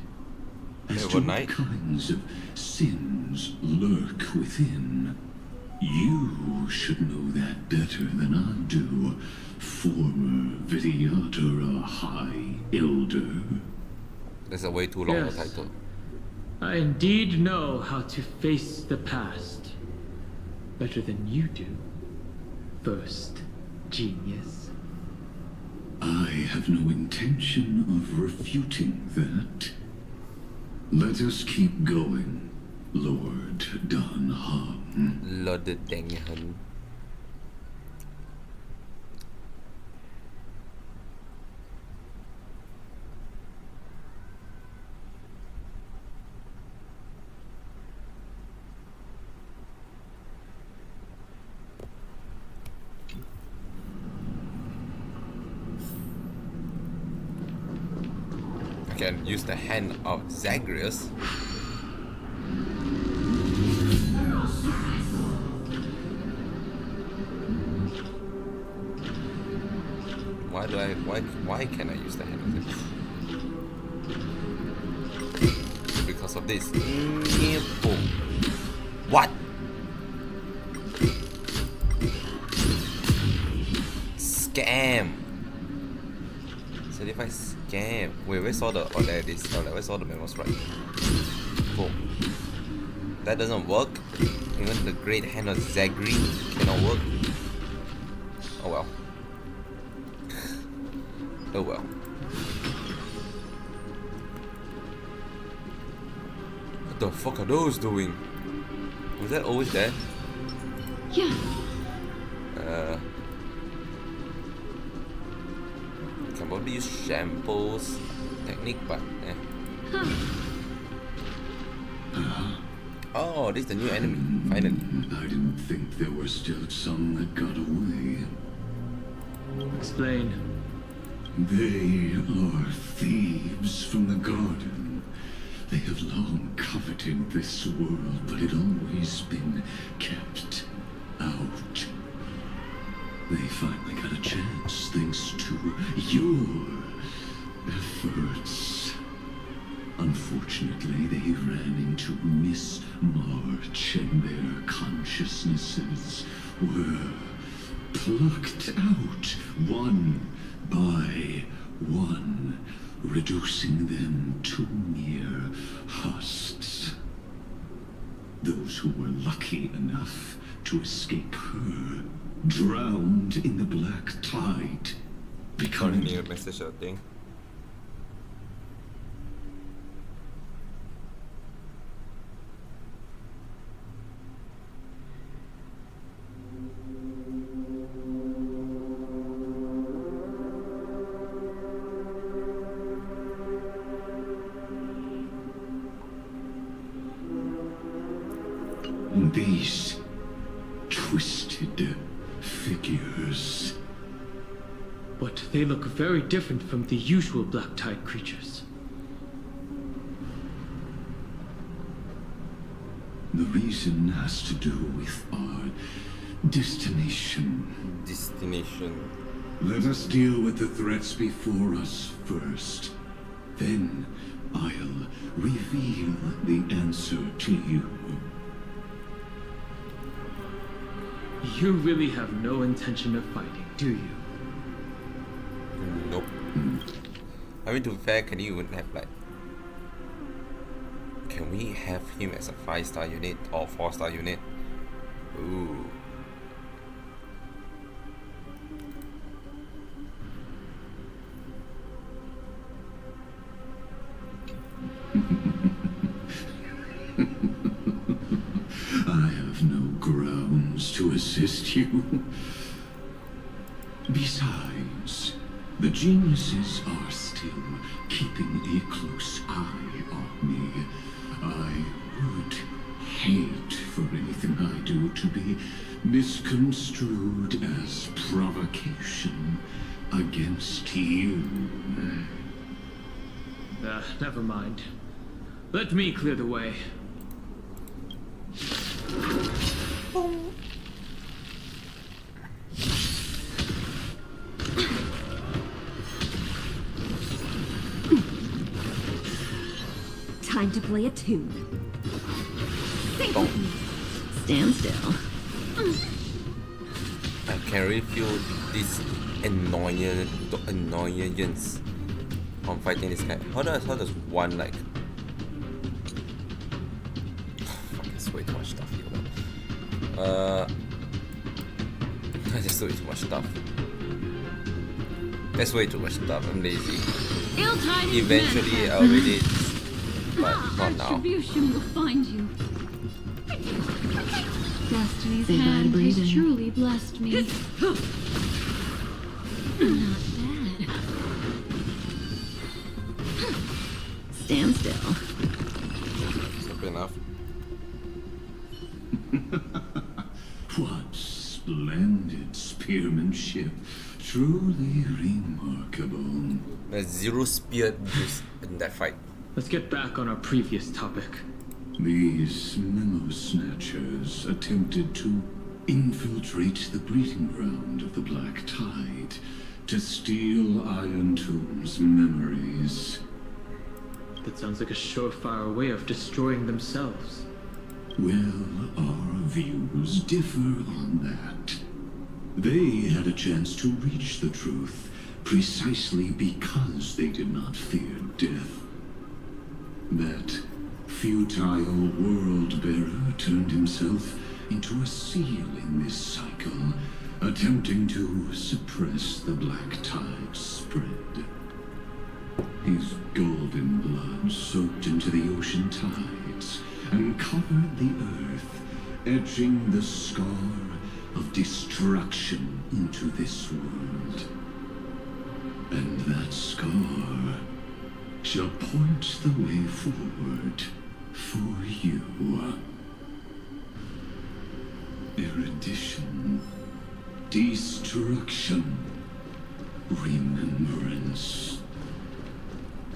As to what kinds of sins lurk within, you should know that better than I do, former Vidyatara High Elder. That's a way too long Yes. a title. I indeed know how to face the past. Better than you do. First, genius. I have no intention of refuting that. Let us keep going, Lord Don Hong. Lord Deng Hun. I can use the hand of Zagreus. Why can I use the hand of Zagreus? Because of this. Boom. What? Scam. So if I scam, wait, where's all the, oh there it is, oh, where's all the memos, right? Boom. That doesn't work. Even the great hand of Zagri cannot work. Oh well. Oh well. What the fuck are those doing? Was that always there? Yeah. Can probably use shambles technique, but Oh, this is the new enemy, finally. I didn't think there were still some that got away. Explain. They are thieves from the garden. They have long coveted this world, but it always been kept out. They finally got a chance thanks to your efforts. Unfortunately, they ran into Miss March and their consciousnesses were plucked out one by one, reducing them to mere husks. Those who were lucky enough to escape her, drowned in the black tide, becoming New message or thing. these twisted figures. But they look very different from the usual black tide creatures. The reason has to do with our destination. Destination. Let us deal with the threats before us first. Then I'll reveal the answer to you. You really have no intention of fighting, do you? Nope. I mean, to be fair, can you even have like... Can we have him as a 5-star unit or 4-star unit? Ooh. I have no grounds to assist you. Besides, the geniuses are still keeping a close eye on me. I would hate for anything I do to be misconstrued as provocation against you. Never mind. Let me clear the way. Time to play a tune. Stand still. I can really feel this annoyance on fighting this guy. How does one like... Fuck, it's way too much stuff here. There's way too much stuff. That's way too much stuff. I'm lazy. Eventually I'll read it, but not now. Retribution will find you. Destiny's Say bye to hand has breathing. truly blessed me. Not bad. Stand still. Simple enough. What splendid spearmanship. Truly remarkable. There's 0 spear use in that fight. Let's get back on our previous topic. These memo snatchers attempted to infiltrate the breeding ground of the Black Tide to steal Iron Tomb's memories. That sounds like a surefire way of destroying themselves. Well, our views differ on that. They had a chance to reach the truth precisely because they did not fear death. That futile world-bearer turned himself into a seal in this cycle, attempting to suppress the black tide spread. His golden blood soaked into the ocean tides and covered the earth, etching the scar of destruction into this world. And that scar shall point the way forward for you. Erudition, destruction, remembrance.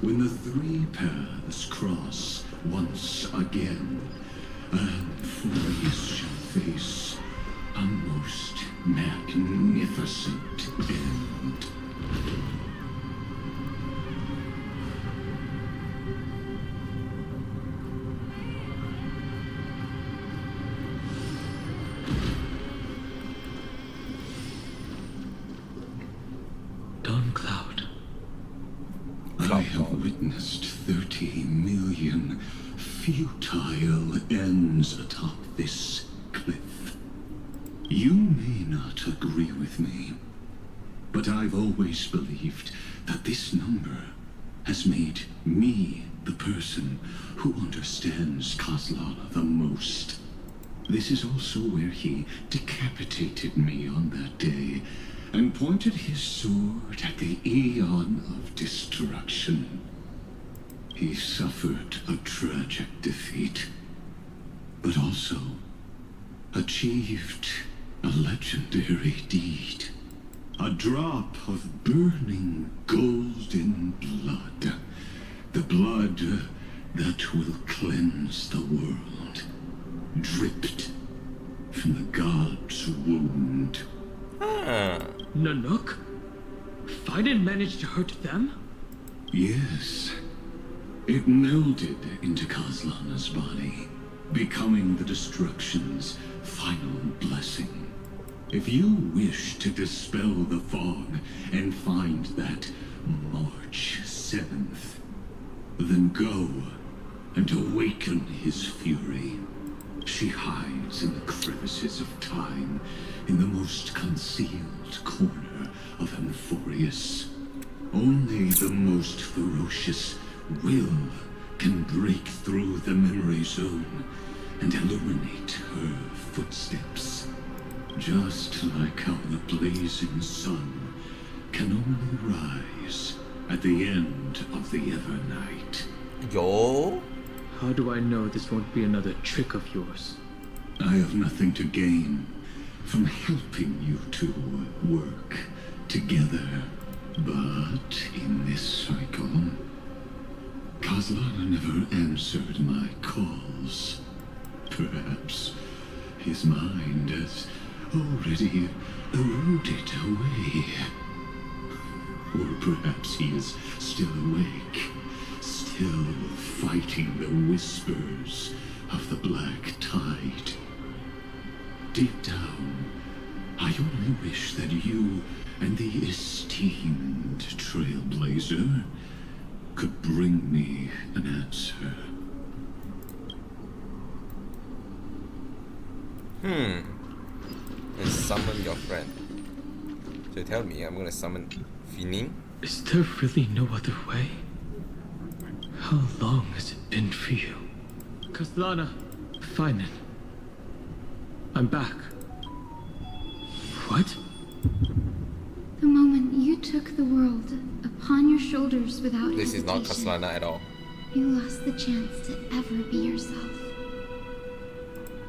When the 3 paths cross once again, Amphorius shall face a most magnificent end. I have witnessed 30 million futile ends atop this cliff. You may not agree with me, but I've always believed that this number has made me the person who understands Kozlana the most. This is also where he decapitated me on that day and pointed his sword at the Eon of Destruction. He suffered a tragic defeat, but also achieved a legendary deed. A drop of burning golden blood. The blood that will cleanse the world. Dripped from the god's wound. Nanook? Fiden managed to hurt them? Yes. It melded into Kozlana's body, becoming the Destruction's final blessing. If you wish to dispel the fog and find that March 7th, then go and awaken his fury. She hides in the crevices of time, in the most concealed corner of Amphorius. Only the most ferocious will can break through the memory zone and illuminate her footsteps. Just like how the blazing sun can only rise at the end of the Evernight. Yo? How do I know this won't be another trick of yours? I have nothing to gain from helping you two work together. But in this cycle, Kozlana never answered my calls. Perhaps his mind has already eroded away. Or perhaps he is still awake, still fighting the whispers of the Black Tide. Deep down, I only wish that you and the esteemed Trailblazer could bring me an answer. And summon your friend. So tell me, I'm gonna summon Finin? Is there really no other way? How long has it been for you? Kozlana, Finan. I'm back. What? The moment you took the world upon your shoulders without This is not hesitation, Kozlana at all. you lost the chance to ever be yourself.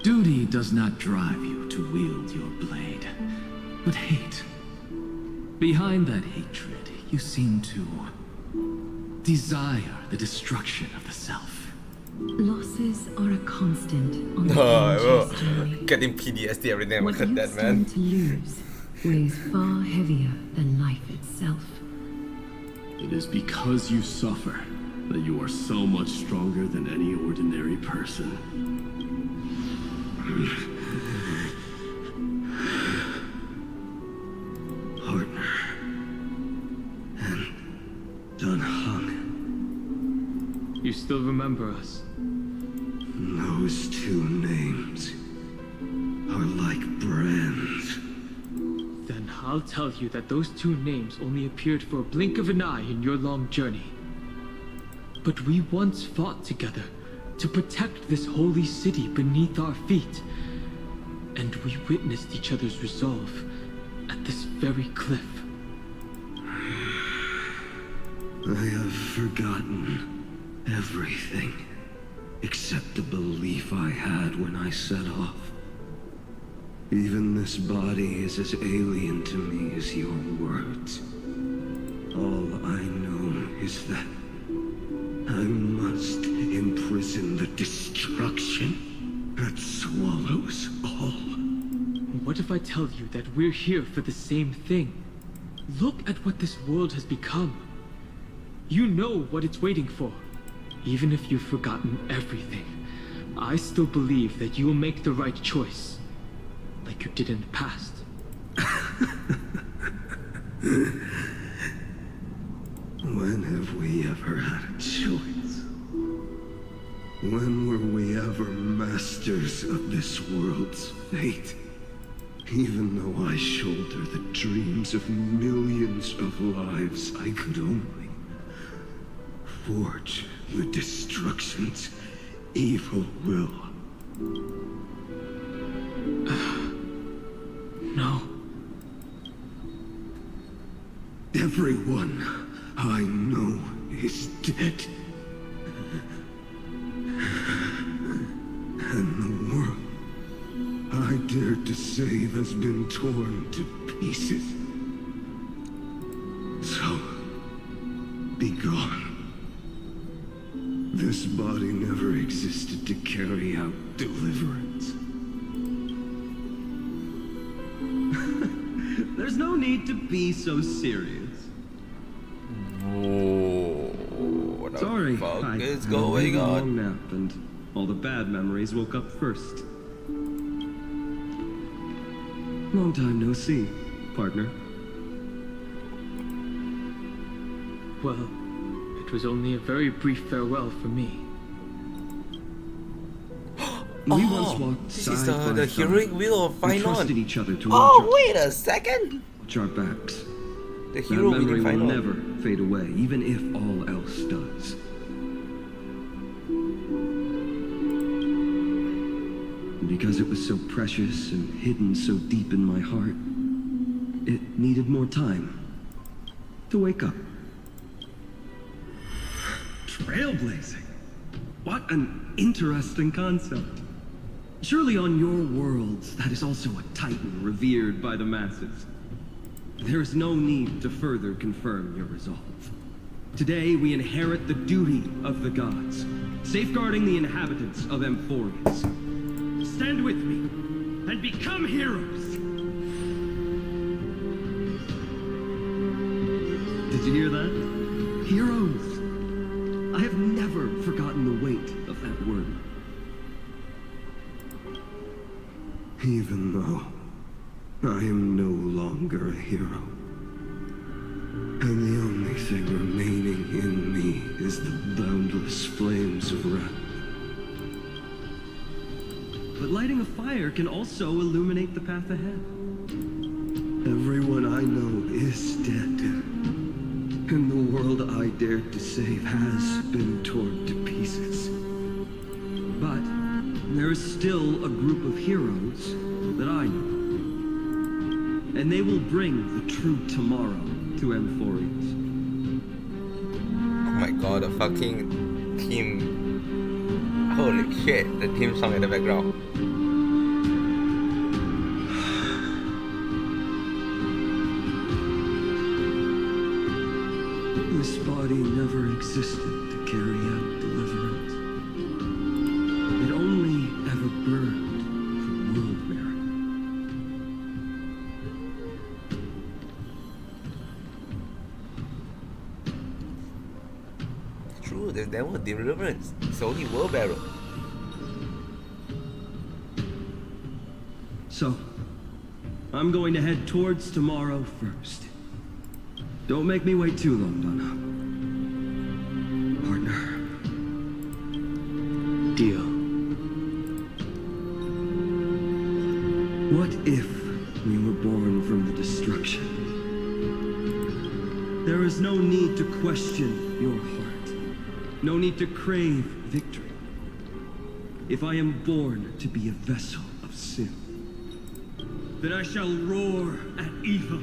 Duty does not drive you to wield your blade, but hate. Behind that hatred, you seem to desire the destruction of the self. Losses are a constant on the adventurous journey. Getting PTSD every time I What heard you that, man. stand to lose weighs far heavier than life itself. It is because you suffer that you are so much stronger than any ordinary person. Partner. And done hung. You still remember us? Those two names are like brands. Then I'll tell you that those two names only appeared for a blink of an eye in your long journey. But we once fought together to protect this holy city beneath our feet. And we witnessed each other's resolve at this very cliff. I have forgotten everything except the belief I had when I set off. Even this body is as alien to me as your words. All I know is that I must imprison the destruction that swallows all. What if I tell you that we're here for the same thing? Look at what this world has become. You know what it's waiting for. Even if you've forgotten everything, I still believe that you'll make the right choice. Like you did in the past. When have we ever had a choice? When were we ever masters of this world's fate? Even though I shoulder the dreams of millions of lives, I could only forge the destruction's evil will. No. Everyone I know is dead. And the world I dared to save has been torn to pieces. So, be gone. This body never existed to carry out deliverance. There's no need to be so serious. Whoa, what the Sorry, fuck I is had a really going on? long nap, and all the bad memories woke up first. Long time no see, partner. Well, it was only a very brief farewell for me. We once walked This side is by the side. heroic wheel of We Finon. trusted each other to Oh, wait a second! watch our backs. The That hero memory winning will Finon. never fade away, even if all else does. Because it was so precious and hidden so deep in my heart, it needed more time to wake up. Trailblazing. What an interesting concept. Surely on your worlds, that is also a titan revered by the masses. There is no need to further confirm your resolve. Today we inherit the duty of the gods, safeguarding the inhabitants of Emphorius. Stand with me and become heroes! Did you hear that? Heroes! I have never forgotten the weight of that word. Even though I am no longer a hero, and the only thing remaining in me is the boundless flames of wrath. But lighting a fire can also illuminate the path ahead. Everyone I know is dead, and the world I dared to save has been torn to pieces. But there is still a group of heroes that I know. And they will bring the true tomorrow to Emphorius. Oh my god, the fucking team. Holy shit, the theme song in the background. This body never existed to carry out deliverance. It only ever burned for world merit. True, there's never deliverance. It's only world barrel. So, I'm going to head towards tomorrow first. Don't make me wait too long, Donna. Partner. Deal. What if we were born from the destruction? There is no need to question your heart. No need to crave victory. If I am born to be a vessel of sin, then I shall roar at evil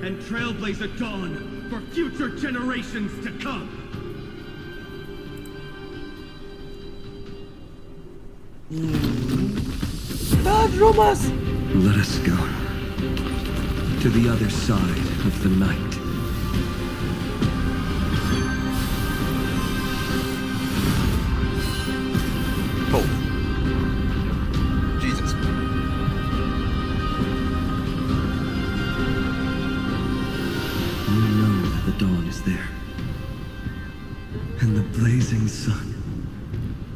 and trailblaze a dawn for future generations to come. Romas! Let us go to the other side of the night. Oh. Jesus. We know that the dawn is there. And the blazing sun,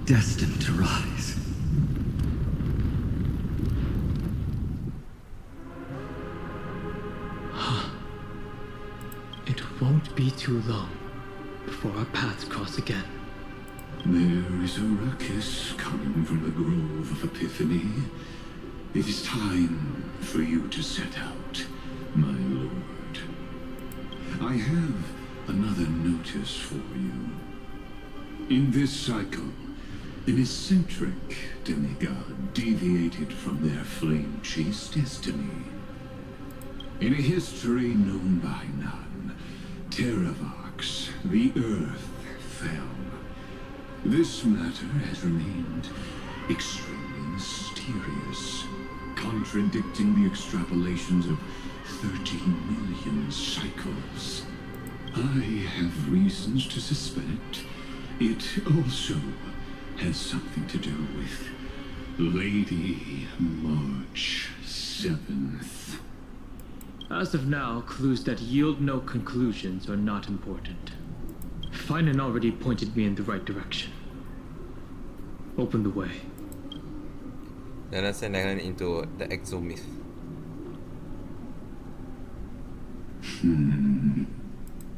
destined to rise. It won't be too long before our paths cross again. There is a ruckus coming from the Grove of Epiphany. It is time for you to set out, my lord. I have another notice for you. In this cycle, an eccentric demigod deviated from their flame-chased destiny. In a history known by none, Terravox, the Earth, fell. This matter has remained extremely mysterious, contradicting the extrapolations of 13 million cycles. I have reasons to suspect it also has something to do with Lady March 7th. As of now, clues that yield no conclusions are not important. Finan already pointed me in the right direction. Open the way. Then I send Alan into the exomyth.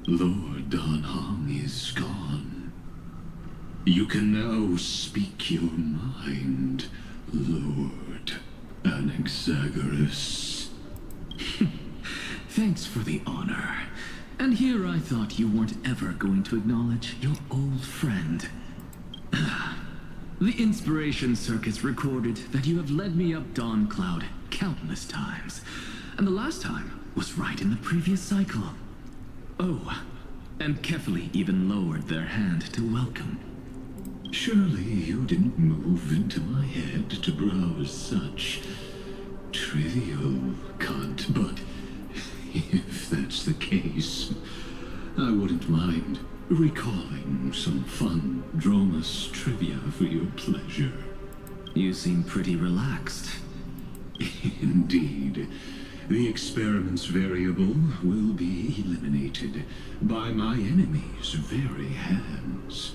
Lord Don Hong is gone. You can now speak your mind, Lord Anaxagoras. Thanks for the honor. And here I thought you weren't ever going to acknowledge your old friend. The Inspiration Circus recorded that you have led me up Dawn Cloud countless times. And the last time was right in the previous cycle. Oh, and Kefali even lowered their hand to welcome. Surely you didn't move into my head to browse such trivial content, but if that's the case, I wouldn't mind recalling some fun Dromus trivia for your pleasure. You seem pretty relaxed. Indeed. The experiment's variable will be eliminated by my enemy's very hands.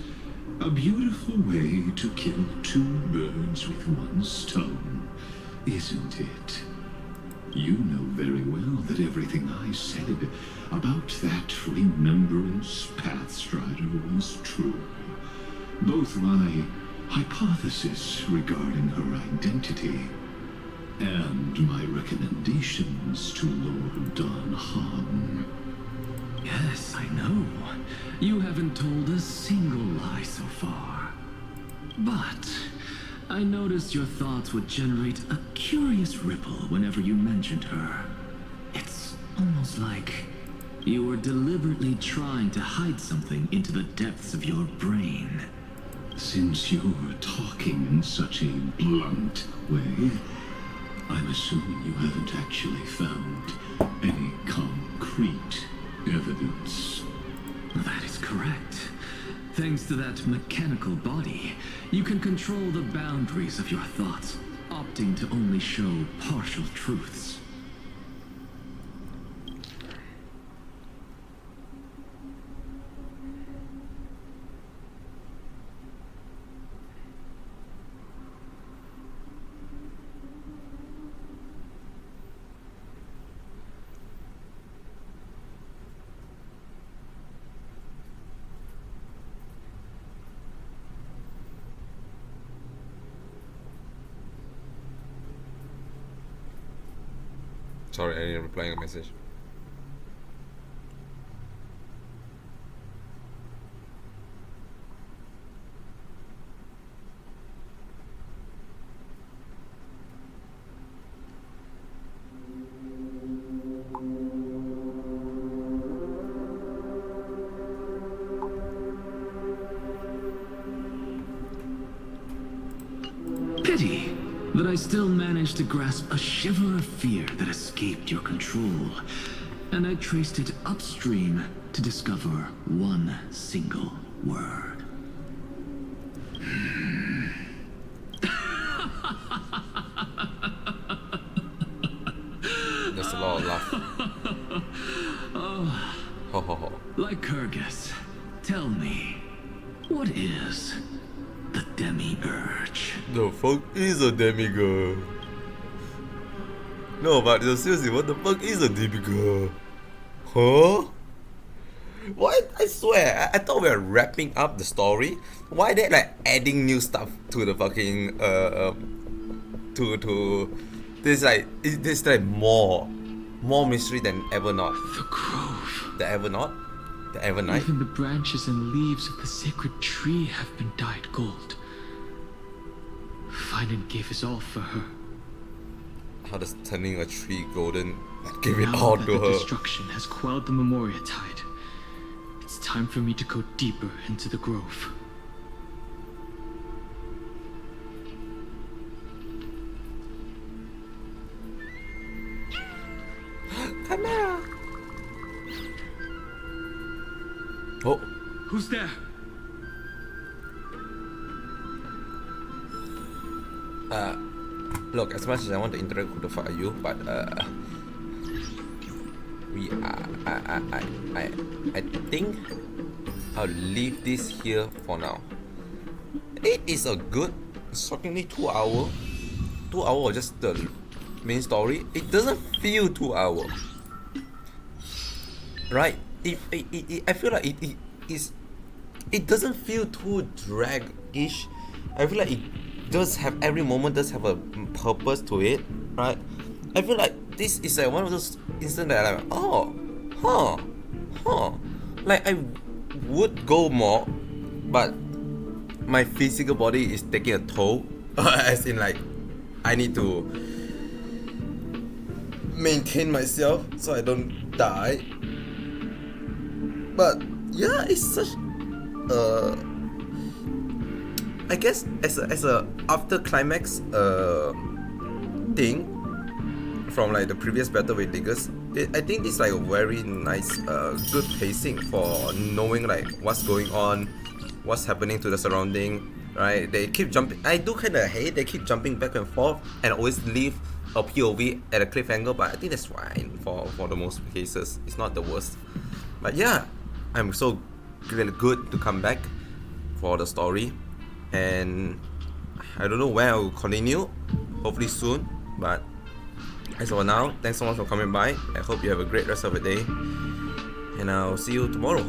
A beautiful way to kill two birds with one stone, isn't it? You know very well that everything I said about that Remembrance Pathstrider was true. Both my hypothesis regarding her identity and my recommendations to Lord Don Hong. Yes, I know. You haven't told a single lie so far. But I noticed your thoughts would generate a curious ripple whenever you mentioned her. It's almost like you were deliberately trying to hide something into the depths of your brain. Since you're talking in such a blunt way, I'm assuming you haven't actually found any concrete evidence. That is correct. Thanks to that mechanical body, you can control the boundaries of your thoughts, opting to only show partial truths. Sorry, I didn't reply a message. Pity that I still managed to grasp a shiver of fear that escaped your control, and I traced it upstream to discover one single word. There's a lot of laugh. Oh, Ho ho ho. like Kyrgyz, tell me, what is the demi-urge? The fuck is a demigod? No, but seriously, what the fuck is a demigod? Huh? What? I swear, I thought we were wrapping up the story. Why they like adding new stuff to the fucking to there's like more mystery than Evernaut. The grove. The Evernaut? The Evernight? Even the branches and leaves of the sacred tree have been dyed gold. Finan gave his all for her. How does turning a tree golden give it Now all that to the her? destruction has quelled the Memoria tide, it's time for me to go deeper into the grove. Camera. Oh. Who's there? Look, as much as I want to interact, who the fuck are you? But I think I'll leave this here for now. It is a good, shockingly 2 hour. 2 hour just the main story. It doesn't feel 2 hour, right? I feel like it doesn't feel too drag-ish. I feel like it does have, every moment does have a purpose to it, right? I feel like this is like one of those instances that I'm like, like I would go more, but my physical body is taking a toll. As in, like, I need to maintain myself so I don't die. But yeah, it's such I guess as a after climax thing from like the previous battle with Diggers, I think it's like a very nice good pacing for knowing like what's going on, what's happening to the surrounding, right? They keep jumping. I do kind of hate they keep jumping back and forth and always leave a POV at a cliffhanger, but I think that's fine for the most cases. It's not the worst. But yeah, I'm so really good to come back for the story, and I don't know when I will continue, hopefully soon, but as of now, thanks so much for coming by. I hope you have a great rest of the day, and I'll see you tomorrow.